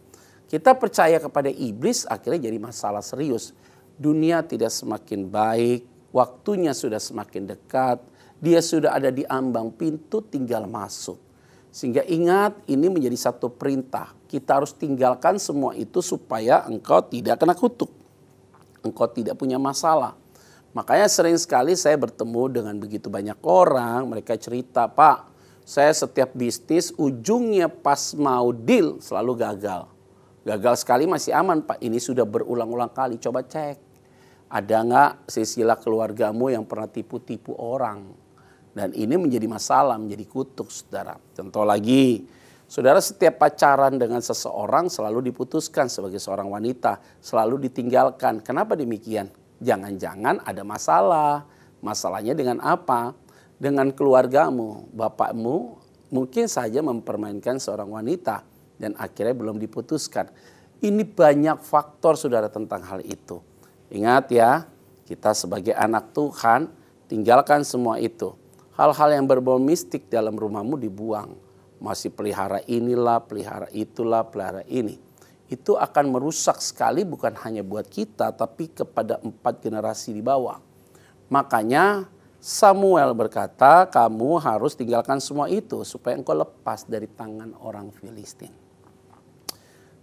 Kita percaya kepada iblis akhirnya jadi masalah serius. Dunia tidak semakin baik, waktunya sudah semakin dekat. Dia sudah ada di ambang pintu tinggal masuk. Sehingga ingat ini menjadi satu perintah. Kita harus tinggalkan semua itu supaya engkau tidak kena kutuk. Engkau tidak punya masalah. Makanya sering sekali saya bertemu dengan begitu banyak orang. Mereka cerita, Pak saya setiap bisnis ujungnya pas mau deal selalu gagal. Gagal sekali masih aman Pak, ini sudah berulang-ulang kali, coba cek. Ada nggak silsilah keluargamu yang pernah tipu-tipu orang? Dan ini menjadi masalah, menjadi kutuk saudara. Contoh lagi, saudara setiap pacaran dengan seseorang selalu diputuskan sebagai seorang wanita, selalu ditinggalkan. Kenapa demikian? Jangan-jangan ada masalah. Masalahnya dengan apa? Dengan keluargamu, bapakmu mungkin saja mempermainkan seorang wanita. Dan akhirnya belum diputuskan. Ini banyak faktor saudara tentang hal itu. Ingat ya, kita sebagai anak Tuhan tinggalkan semua itu. Hal-hal yang berbau mistik dalam rumahmu dibuang. Masih pelihara inilah, pelihara itulah, pelihara ini. Itu akan merusak sekali bukan hanya buat kita tapi kepada 4 generasi di bawah. Makanya Samuel berkata kamu harus tinggalkan semua itu supaya engkau lepas dari tangan orang Filistin.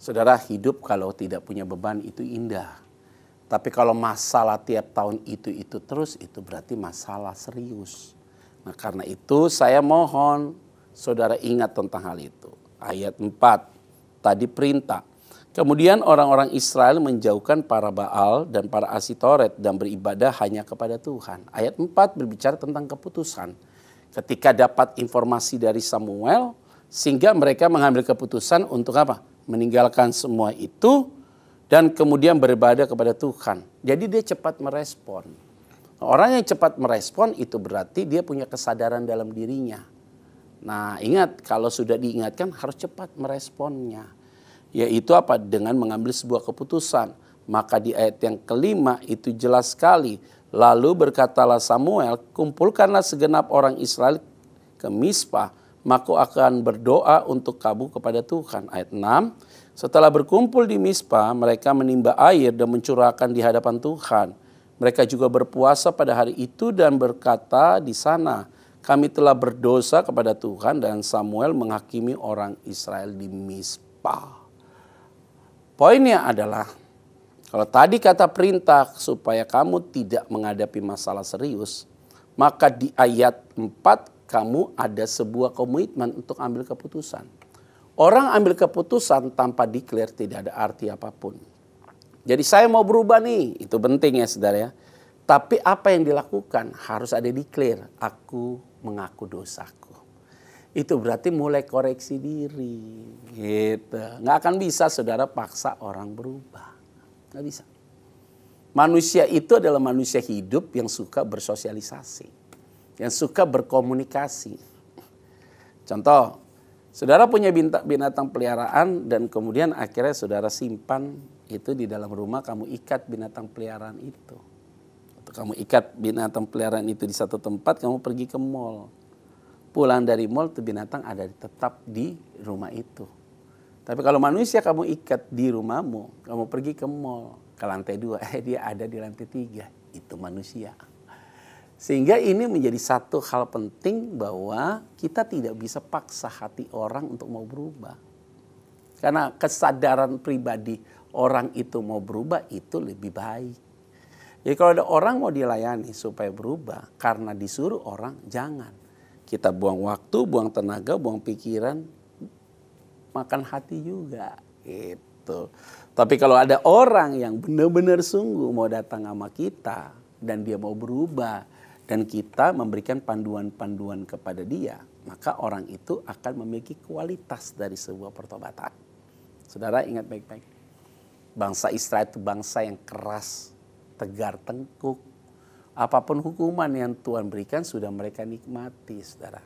Saudara, hidup kalau tidak punya beban itu indah. Tapi kalau masalah tiap tahun itu terus, itu berarti masalah serius. Nah karena itu saya mohon saudara ingat tentang hal itu. Ayat 4, tadi perintah. Kemudian orang-orang Israel menjauhkan para Baal dan para Asitoret dan beribadah hanya kepada Tuhan. Ayat 4 berbicara tentang keputusan. Ketika dapat informasi dari Samuel, sehingga mereka mengambil keputusan untuk apa? Meninggalkan semua itu dan kemudian beribadah kepada Tuhan. Jadi dia cepat merespon. Orang yang cepat merespon itu berarti dia punya kesadaran dalam dirinya. Nah ingat kalau sudah diingatkan harus cepat meresponnya. Yaitu apa? Dengan mengambil sebuah keputusan. Maka di ayat yang kelima itu jelas sekali. Lalu berkatalah Samuel, kumpulkanlah segenap orang Israel ke Mispa. Maka akan berdoa untuk kamu kepada Tuhan. Ayat 6, setelah berkumpul di Mispa, mereka menimba air dan mencurahkan di hadapan Tuhan. Mereka juga berpuasa pada hari itu dan berkata di sana, kami telah berdosa kepada Tuhan dan Samuel menghakimi orang Israel di Mispa. Poinnya adalah, kalau tadi kata perintah supaya kamu tidak menghadapi masalah serius, maka di ayat 4, kamu ada sebuah komitmen untuk ambil keputusan. Orang ambil keputusan tanpa declare tidak ada arti apapun. Jadi saya mau berubah nih, itu penting ya saudara ya. Tapi apa yang dilakukan harus ada declare, aku mengaku dosaku. Itu berarti mulai koreksi diri. Gitu. Nggak akan bisa saudara paksa orang berubah. Nggak bisa. Manusia itu adalah manusia hidup yang suka bersosialisasi. Yang suka berkomunikasi. Contoh, saudara punya binatang peliharaan dan kemudian akhirnya saudara simpan itu di dalam rumah, kamu ikat binatang peliharaan itu. Atau kamu ikat binatang peliharaan itu di satu tempat, kamu pergi ke mall. Pulang dari mall tuh binatang ada tetap di rumah itu. Tapi kalau manusia kamu ikat di rumahmu, kamu pergi ke mall, ke lantai 2, dia ada di lantai 3. Itu manusia. Sehingga ini menjadi satu hal penting bahwa kita tidak bisa paksa hati orang untuk mau berubah. Karena kesadaran pribadi orang itu mau berubah itu lebih baik. Jadi kalau ada orang mau dilayani supaya berubah karena disuruh orang, jangan. Kita buang waktu, buang tenaga, buang pikiran, makan hati juga. Gitu. Tapi kalau ada orang yang benar-benar sungguh mau datang sama kita dan dia mau berubah dan kita memberikan panduan-panduan kepada dia, maka orang itu akan memiliki kualitas dari sebuah pertobatan. Saudara ingat baik-baik. Bangsa Israel itu bangsa yang keras, tegar tengkuk. Apapun hukuman yang Tuhan berikan sudah mereka nikmati, saudara.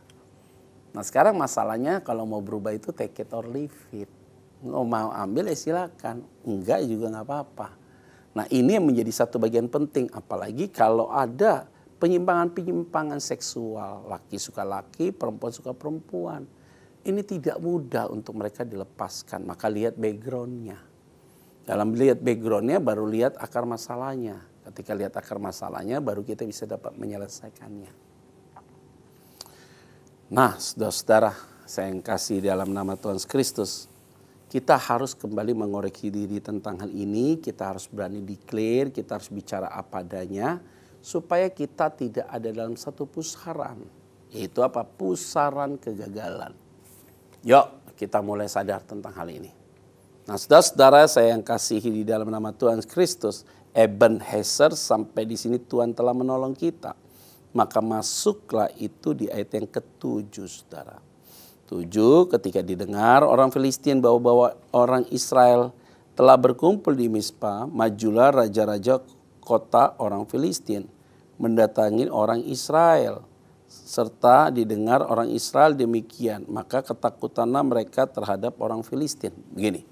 Nah sekarang masalahnya kalau mau berubah itu take it or leave it. Mau ambil ya silakan, enggak juga nggak apa-apa. Nah ini yang menjadi satu bagian penting, apalagi kalau ada penyimpangan-penyimpangan seksual, laki suka laki, perempuan suka perempuan. Ini tidak mudah untuk mereka dilepaskan, maka lihat backgroundnya. Dalam lihat backgroundnya baru lihat akar masalahnya. Ketika lihat akar masalahnya baru kita bisa dapat menyelesaikannya. Nah saudara-saudara, saya yang kasih dalam nama Tuhan Kristus, kita harus kembali mengoreksi diri tentang hal ini. Kita harus berani declare, kita harus bicara apa adanya, supaya kita tidak ada dalam satu pusaran. Yaitu apa? Pusaran kegagalan. Yuk kita mulai sadar tentang hal ini. Nah saudara-saudara saya yang kasihi di dalam nama Tuhan Kristus, Ebenezer sampai di sini Tuhan telah menolong kita. Maka masuklah itu di ayat yang ke-7 saudara. 7, ketika didengar orang Filistin bahwa orang Israel telah berkumpul di Mispa, majulah raja-raja kota orang Filistin mendatangi orang Israel. Serta didengar orang Israel demikian, maka ketakutanlah mereka terhadap orang Filistin. Begini,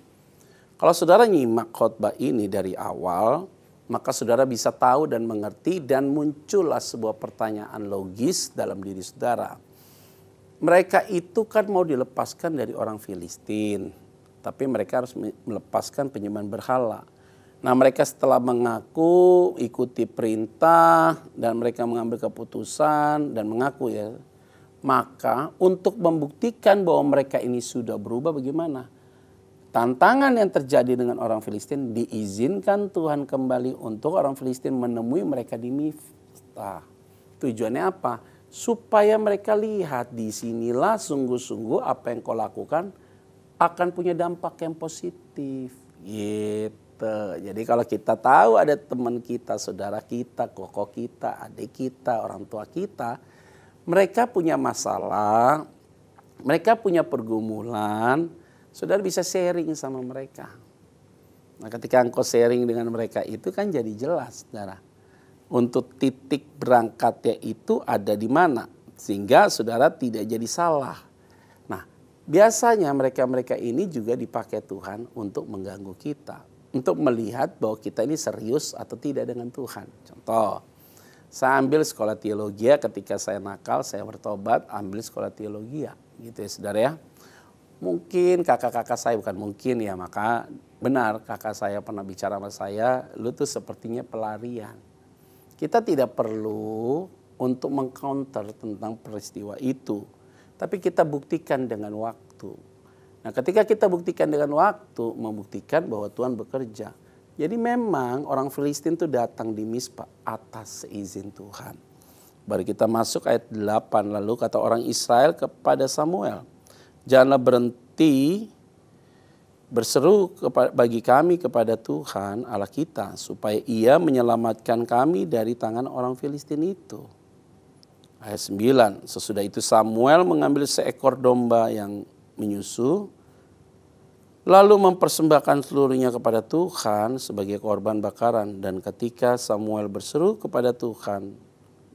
kalau saudara nyimak khotbah ini dari awal, maka saudara bisa tahu dan mengerti dan muncullah sebuah pertanyaan logis dalam diri saudara. Mereka itu kan mau dilepaskan dari orang Filistin, tapi mereka harus melepaskan penyembahan berhala. Nah mereka setelah mengaku ikuti perintah dan mereka mengambil keputusan dan mengaku ya. Maka untuk membuktikan bahwa mereka ini sudah berubah bagaimana? Tantangan yang terjadi dengan orang Filistin diizinkan Tuhan kembali untuk orang Filistin menemui mereka di Mifta. Tujuannya apa? Supaya mereka lihat di sinilah sungguh-sungguh apa yang kau lakukan akan punya dampak yang positif. Gitu. Jadi kalau kita tahu ada teman kita, saudara kita, koko kita, adik kita, orang tua kita, mereka punya masalah, mereka punya pergumulan, saudara bisa sharing sama mereka. Nah ketika engkau sharing dengan mereka itu kan jadi jelas, saudara. Untuk titik berangkatnya itu ada di mana. Sehingga saudara tidak jadi salah. Nah biasanya mereka-mereka ini juga dipakai Tuhan untuk mengganggu kita. Untuk melihat bahwa kita ini serius atau tidak dengan Tuhan. Contoh, saya ambil sekolah teologi ketika saya nakal, saya bertobat, ambil sekolah teologi. Gitu ya saudara ya. Mungkin kakak-kakak saya, bukan mungkin ya, maka benar kakak saya pernah bicara sama saya, lu tuh sepertinya pelarian. Kita tidak perlu untuk mengcounter tentang peristiwa itu. Tapi kita buktikan dengan waktu. Nah ketika kita buktikan dengan waktu, membuktikan bahwa Tuhan bekerja. Jadi memang orang Filistin itu datang di Mispa atas seizin Tuhan. Baru kita masuk ayat 8, lalu kata orang Israel kepada Samuel, janganlah berhenti berseru bagi kami kepada Tuhan Allah kita, supaya ia menyelamatkan kami dari tangan orang Filistin itu. Ayat 9, sesudah itu Samuel mengambil seekor domba yang menyusu, lalu mempersembahkan seluruhnya kepada Tuhan sebagai korban bakaran. Dan ketika Samuel berseru kepada Tuhan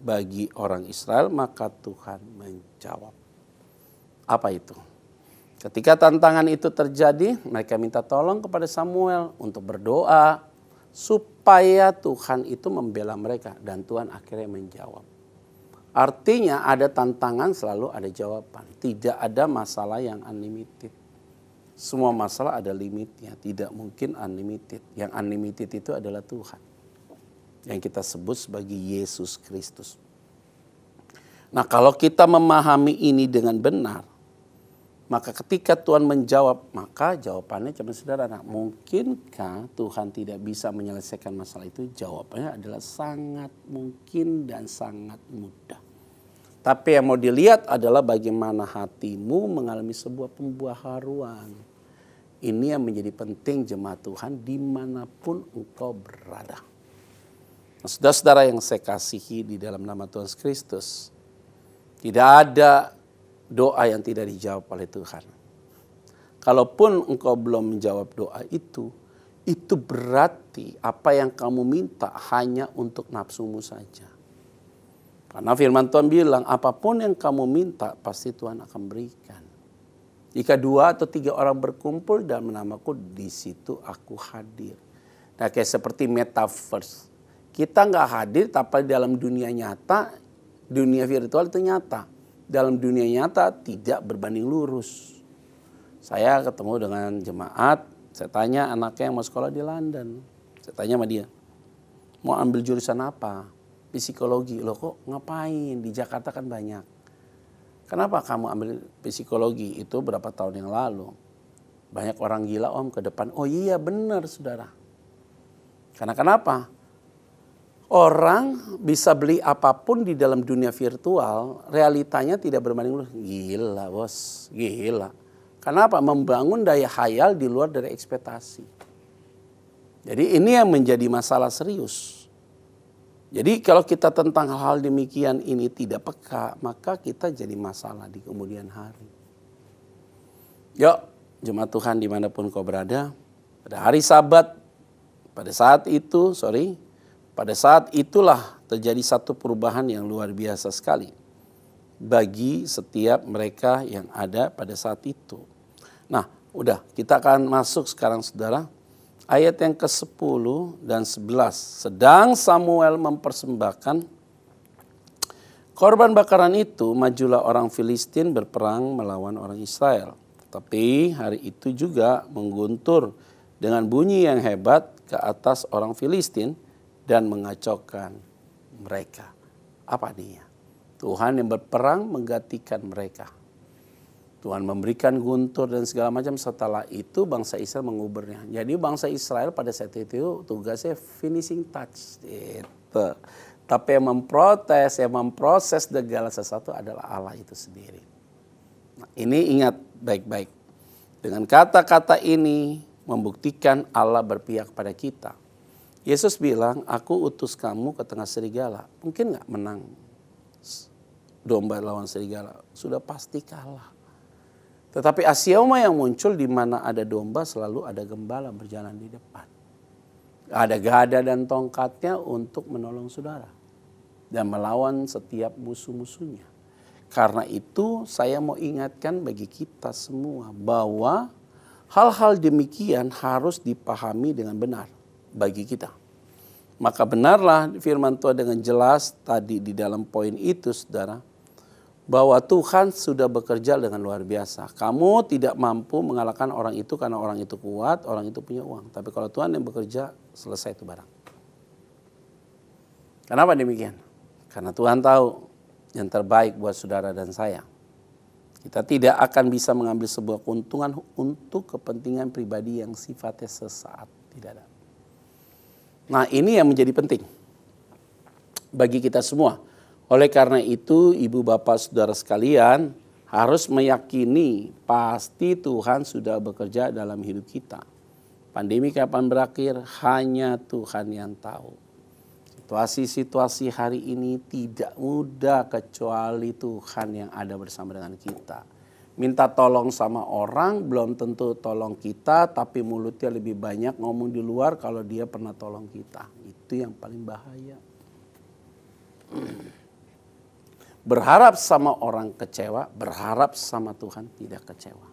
bagi orang Israel, maka Tuhan menjawab. Apa itu? Ketika tantangan itu terjadi, mereka minta tolong kepada Samuel untuk berdoa supaya Tuhan itu membela mereka. Dan Tuhan akhirnya menjawab. Artinya ada tantangan selalu ada jawaban. Tidak ada masalah yang unlimited. Semua masalah ada limitnya. Tidak mungkin unlimited. Yang unlimited itu adalah Tuhan. Yang kita sebut sebagai Yesus Kristus. Nah, kalau kita memahami ini dengan benar, maka ketika Tuhan menjawab, maka jawabannya cuma sederhana. Mungkinkah Tuhan tidak bisa menyelesaikan masalah itu? Jawabannya adalah sangat mungkin dan sangat mudah. Tapi yang mau dilihat adalah bagaimana hatimu mengalami sebuah pembaharuan. Ini yang menjadi penting jemaat Tuhan dimanapun engkau berada. Nah, saudara-saudara yang saya kasihi di dalam nama Tuhan Yesus Kristus, tidak ada doa yang tidak dijawab oleh Tuhan. Kalaupun engkau belum menjawab doa itu berarti apa yang kamu minta hanya untuk nafsumu saja. Karena firman Tuhan bilang, apapun yang kamu minta pasti Tuhan akan berikan. Jika 2 atau 3 orang berkumpul dalam namaku, di situ aku hadir. Nah, kayak seperti metaverse. Kita nggak hadir tapi dalam dunia nyata, dunia virtual itu nyata. Dalam dunia nyata tidak berbanding lurus. Saya ketemu dengan jemaat, saya tanya anaknya yang mau sekolah di London. Saya tanya sama dia, mau ambil jurusan apa? Psikologi. Loh kok ngapain? Di Jakarta kan banyak. Kenapa kamu ambil psikologi? Itu berapa tahun yang lalu. Banyak orang gila om ke depan. Oh iya benar saudara. Karena kenapa? Orang bisa beli apapun di dalam dunia virtual, realitanya tidak berbanding lurus. Gila bos, gila. Kenapa? Membangun daya khayal di luar dari ekspektasi. Jadi ini yang menjadi masalah serius. Jadi kalau kita tentang hal demikian ini tidak peka, maka kita jadi masalah di kemudian hari. Yuk, jemaat Tuhan dimanapun kau berada, pada hari Sabat, pada saat itulah terjadi satu perubahan yang luar biasa sekali bagi setiap mereka yang ada pada saat itu. Nah, udah kita akan masuk sekarang saudara. Ayat yang ke-10 dan 11. Sedang Samuel mempersembahkan korban bakaran itu, majulah orang Filistin berperang melawan orang Israel. Tapi hari itu juga mengguntur dengan bunyi yang hebat ke atas orang Filistin dan mengacaukan mereka. Apa dia? Tuhan yang berperang menggantikan mereka. Tuhan memberikan guntur dan segala macam, setelah itu bangsa Israel menguburnya. Jadi bangsa Israel pada saat itu tugasnya finishing touch. Itu. Tapi yang memproses segala sesuatu adalah Allah itu sendiri. Nah, ini ingat baik-baik. Dengan kata-kata ini membuktikan Allah berpihak pada kita. Yesus bilang, aku utus kamu ke tengah serigala. Mungkin gak menang domba lawan serigala? Sudah pasti kalah. Tetapi aksioma yang muncul di mana ada domba selalu ada gembala berjalan di depan. Ada gada dan tongkatnya untuk menolong saudara. Dan melawan setiap musuh-musuhnya. Karena itu saya mau ingatkan bagi kita semua bahwa hal-hal demikian harus dipahami dengan benar bagi kita. Maka benarlah firman Tuhan dengan jelas tadi di dalam poin itu saudara. Bahwa Tuhan sudah bekerja dengan luar biasa. Kamu tidak mampu mengalahkan orang itu karena orang itu kuat, orang itu punya uang. Tapi kalau Tuhan yang bekerja, selesai itu barang. Kenapa demikian? Karena Tuhan tahu yang terbaik buat saudara dan saya. Kita tidak akan bisa mengambil sebuah keuntungan untuk kepentingan pribadi yang sifatnya sesaat. Tidak ada. Nah ini yang menjadi penting bagi kita semua. Oleh karena itu ibu bapak saudara sekalian harus meyakini pasti Tuhan sudah bekerja dalam hidup kita. Pandemi kapan berakhir hanya Tuhan yang tahu. situasi-situasi hari ini tidak mudah kecuali Tuhan yang ada bersama dengan kita. Minta tolong sama orang belum tentu tolong kita, tapi mulutnya lebih banyak ngomong di luar kalau dia pernah tolong kita. Itu yang paling bahaya. Berharap sama orang kecewa, berharap sama Tuhan tidak kecewa.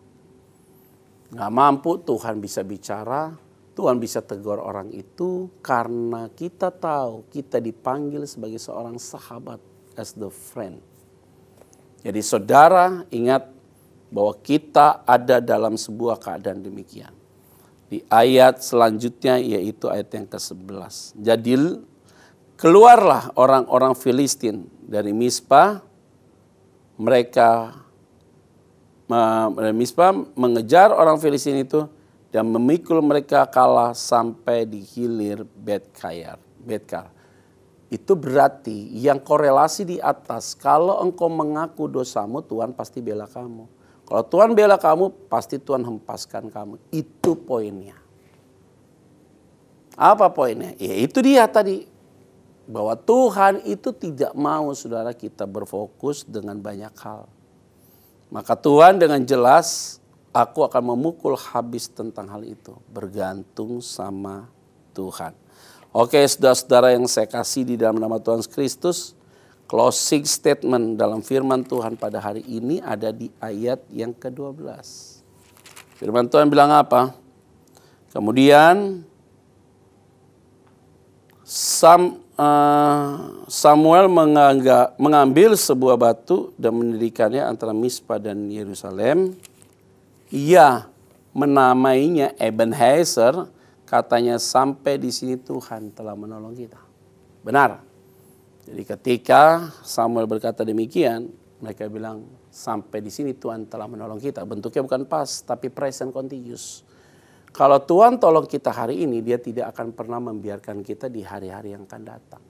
Nggak mampu Tuhan bisa bicara, Tuhan bisa tegur orang itu karena kita tahu kita dipanggil sebagai seorang sahabat, as the friend. Jadi saudara ingat bahwa kita ada dalam sebuah keadaan demikian. Di ayat selanjutnya yaitu ayat yang ke-11. Jadi keluarlah orang-orang Filistin dari Mispa. Mereka mengejar orang Filistin itu dan memikul mereka kalah sampai di hilir Betkar. Itu berarti yang korelasi di atas, kalau engkau mengaku dosamu, Tuhan pasti bela kamu. Kalau Tuhan bela kamu, pasti Tuhan hempaskan kamu. Itu poinnya. Apa poinnya? Ya itu dia tadi. Bahwa Tuhan itu tidak mau saudara kita berfokus dengan banyak hal. Maka Tuhan dengan jelas, aku akan memukul habis tentang hal itu. Bergantung sama Tuhan. Oke, saudara-saudara yang saya kasih di dalam nama Tuhan Kristus. Closing statement dalam firman Tuhan pada hari ini ada di ayat yang ke-12. Firman Tuhan bilang apa? Kemudian Samuel mengambil sebuah batu dan mendirikannya antara Mispa dan Yerusalem. Ia menamainya Ebenezer, katanya sampai di sini Tuhan telah menolong kita. Benar. Jadi ketika Samuel berkata demikian, mereka bilang sampai di sini Tuhan telah menolong kita. Bentuknya bukan pas, tapi present continuous. Kalau Tuhan tolong kita hari ini, dia tidak akan pernah membiarkan kita di hari-hari yang akan datang.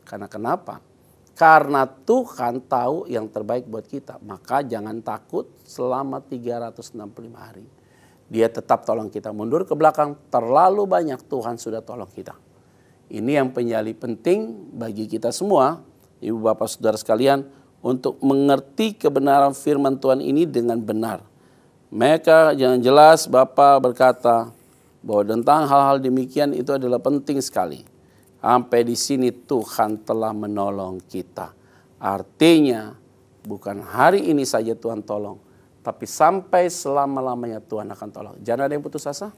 Karena kenapa? Karena Tuhan tahu yang terbaik buat kita. Maka jangan takut selama 365 hari. Dia tetap tolong kita. Mundur ke belakang, terlalu banyak Tuhan sudah tolong kita. Ini yang menjadi penting bagi kita semua, ibu bapak saudara sekalian, untuk mengerti kebenaran firman Tuhan ini dengan benar. Maka jangan jelas Bapak berkata bahwa tentang hal-hal demikian itu adalah penting sekali. Sampai di sini Tuhan telah menolong kita. Artinya bukan hari ini saja Tuhan tolong, tapi sampai selama-lamanya Tuhan akan tolong. Jangan ada yang putus asa.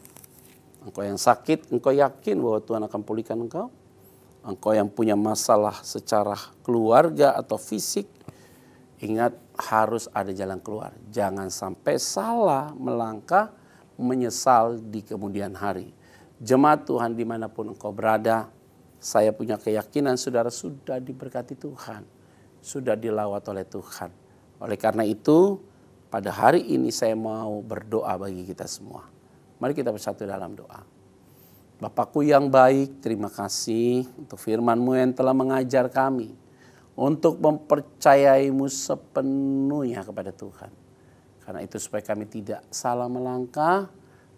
Engkau yang sakit, engkau yakin bahwa Tuhan akan pulihkan engkau. Engkau yang punya masalah secara keluarga atau fisik, ingat harus ada jalan keluar. Jangan sampai salah melangkah, menyesal di kemudian hari. Jemaat Tuhan dimanapun engkau berada, saya punya keyakinan saudara sudah diberkati Tuhan. Sudah dilawat oleh Tuhan. Oleh karena itu, pada hari ini saya mau berdoa bagi kita semua. Mari kita bersatu dalam doa. Bapakku yang baik, terima kasih untuk firman-Mu yang telah mengajar kami untuk mempercayai-Mu sepenuhnya kepada Tuhan. Karena itu supaya kami tidak salah melangkah,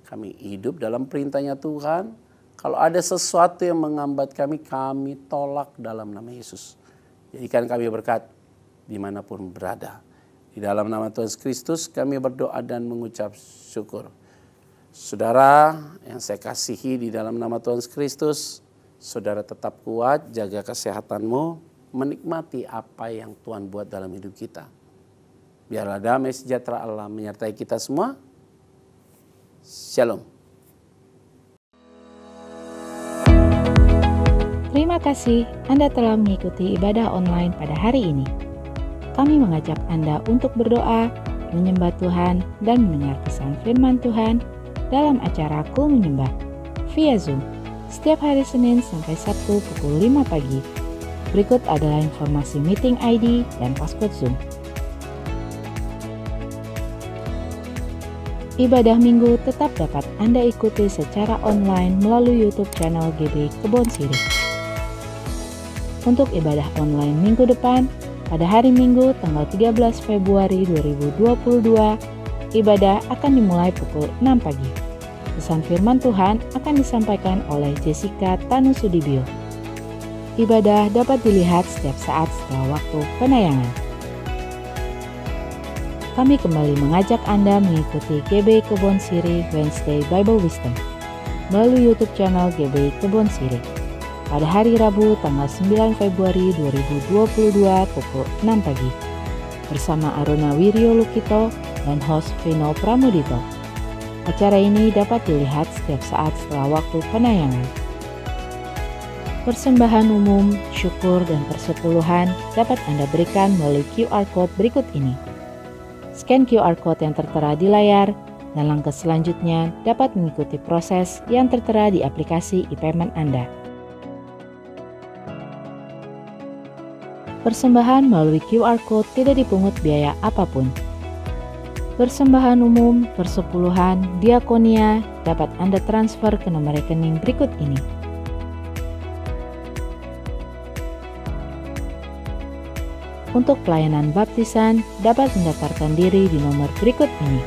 kami hidup dalam perintahnya Tuhan. Kalau ada sesuatu yang menghambat kami tolak dalam nama Yesus. Jadikan kami berkat dimanapun berada. Di dalam nama Tuhan Kristus kami berdoa dan mengucap syukur. Saudara yang saya kasihi di dalam nama Tuhan Kristus, saudara tetap kuat, jaga kesehatanmu, menikmati apa yang Tuhan buat dalam hidup kita. Biarlah damai sejahtera Allah menyertai kita semua. Shalom. Terima kasih Anda telah mengikuti ibadah online pada hari ini. Kami mengajak Anda untuk berdoa, menyembah Tuhan, dan mendengar pesan firman Tuhan dalam acara Ku Menyembah via Zoom setiap hari Senin sampai Sabtu pukul 5 pagi. Berikut adalah informasi meeting ID dan password Zoom. Ibadah minggu tetap dapat Anda ikuti secara online melalui YouTube channel GBI Kebon Sirih. Untuk ibadah online minggu depan, pada hari Minggu tanggal 13 Februari 2022, ibadah akan dimulai pukul 6 pagi. Pesan firman Tuhan akan disampaikan oleh Jessica Tanusudibio. ibadah dapat dilihat setiap saat setelah waktu penayangan. Kami kembali mengajak Anda mengikuti GBI Kebon Siri Wednesday Bible Wisdom melalui YouTube channel GBI Kebon Siri pada hari Rabu tanggal 9 Februari 2022 pukul 6 pagi bersama Aruna Wiryo Lukito dan host Vino Pramudito. Acara ini dapat dilihat setiap saat setelah waktu penayangan. Persembahan umum, syukur, dan persepuluhan dapat Anda berikan melalui QR Code berikut ini. Scan QR Code yang tertera di layar, dan langkah selanjutnya dapat mengikuti proses yang tertera di aplikasi e-payment Anda. Persembahan melalui QR Code tidak dipungut biaya apapun. Persembahan umum, persepuluhan, diakonia dapat Anda transfer ke nomor rekening berikut ini. Untuk pelayanan baptisan dapat mendaftarkan diri di nomor berikut ini.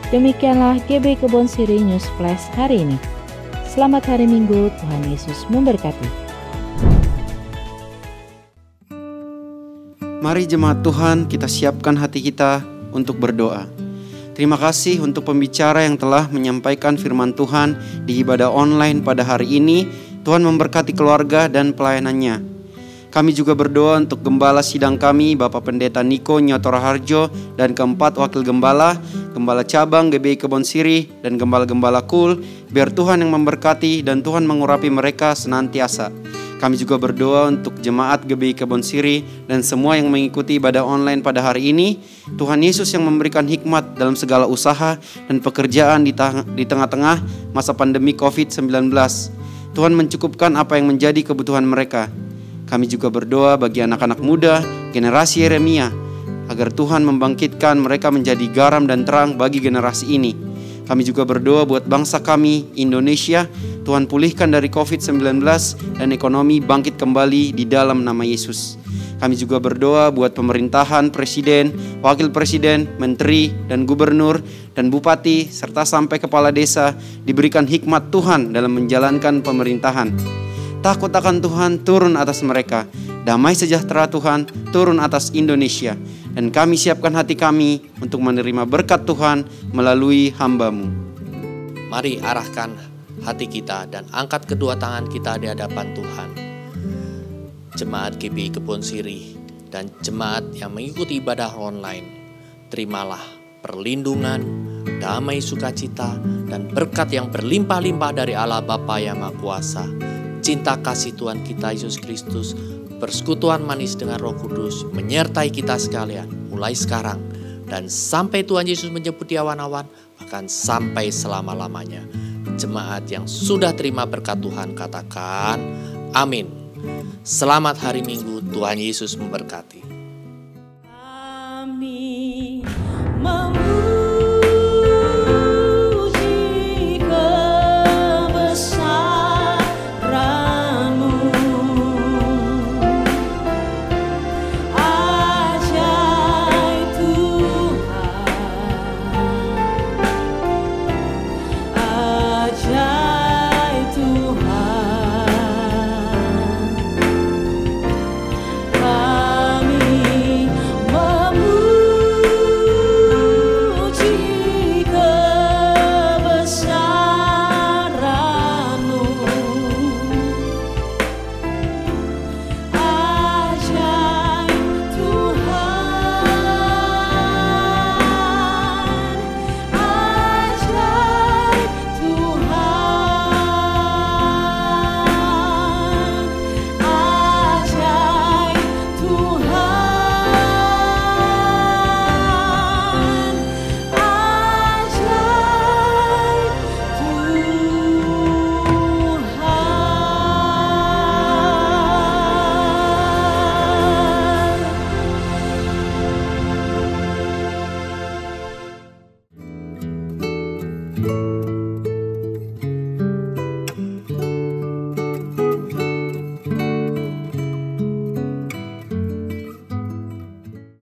Demikianlah GBI Kebon Siri News Flash hari ini. Selamat hari Minggu, Tuhan Yesus memberkati. Mari jemaat Tuhan, kita siapkan hati kita untuk berdoa. Terima kasih untuk pembicara yang telah menyampaikan firman Tuhan di ibadah online pada hari ini. Tuhan memberkati keluarga dan pelayanannya. Kami juga berdoa untuk Gembala Sidang kami, Bapak Pendeta Niko Nyotora Harjo, dan keempat Wakil Gembala, Gembala Cabang GBI Kebon Siri, dan Gembala-Gembala Kul, biar Tuhan yang memberkati dan Tuhan mengurapi mereka senantiasa. Kami juga berdoa untuk jemaat GBI Kebon Siri dan semua yang mengikuti ibadah online pada hari ini. Tuhan Yesus yang memberikan hikmat dalam segala usaha dan pekerjaan di tengah-tengah masa pandemi COVID-19. Tuhan mencukupkan apa yang menjadi kebutuhan mereka. Kami juga berdoa bagi anak-anak muda, generasi Yeremia, agar Tuhan membangkitkan mereka menjadi garam dan terang bagi generasi ini. Kami juga berdoa buat bangsa kami, Indonesia, Tuhan pulihkan dari COVID-19 dan ekonomi bangkit kembali di dalam nama Yesus. Kami juga berdoa buat pemerintahan, presiden, wakil presiden, menteri, dan gubernur, dan bupati, serta sampai kepala desa diberikan hikmat Tuhan dalam menjalankan pemerintahan. Takut akan Tuhan turun atas mereka. Damai sejahtera Tuhan turun atas Indonesia. Dan kami siapkan hati kami untuk menerima berkat Tuhan melalui hamba-Mu. Mari arahkan hati kita dan angkat kedua tangan kita di hadapan Tuhan. Jemaat GBI Kebon Siri dan jemaat yang mengikuti ibadah online, terimalah perlindungan, damai sukacita, dan berkat yang berlimpah-limpah dari Allah Bapa yang Maha Kuasa. Cinta kasih Tuhan kita Yesus Kristus, persekutuan manis dengan Roh Kudus menyertai kita sekalian mulai sekarang dan sampai Tuhan Yesus menjemput di awan-awan, bahkan sampai selama-lamanya. Jemaat yang sudah terima berkat Tuhan katakan amin. Selamat hari Minggu, Tuhan Yesus memberkati.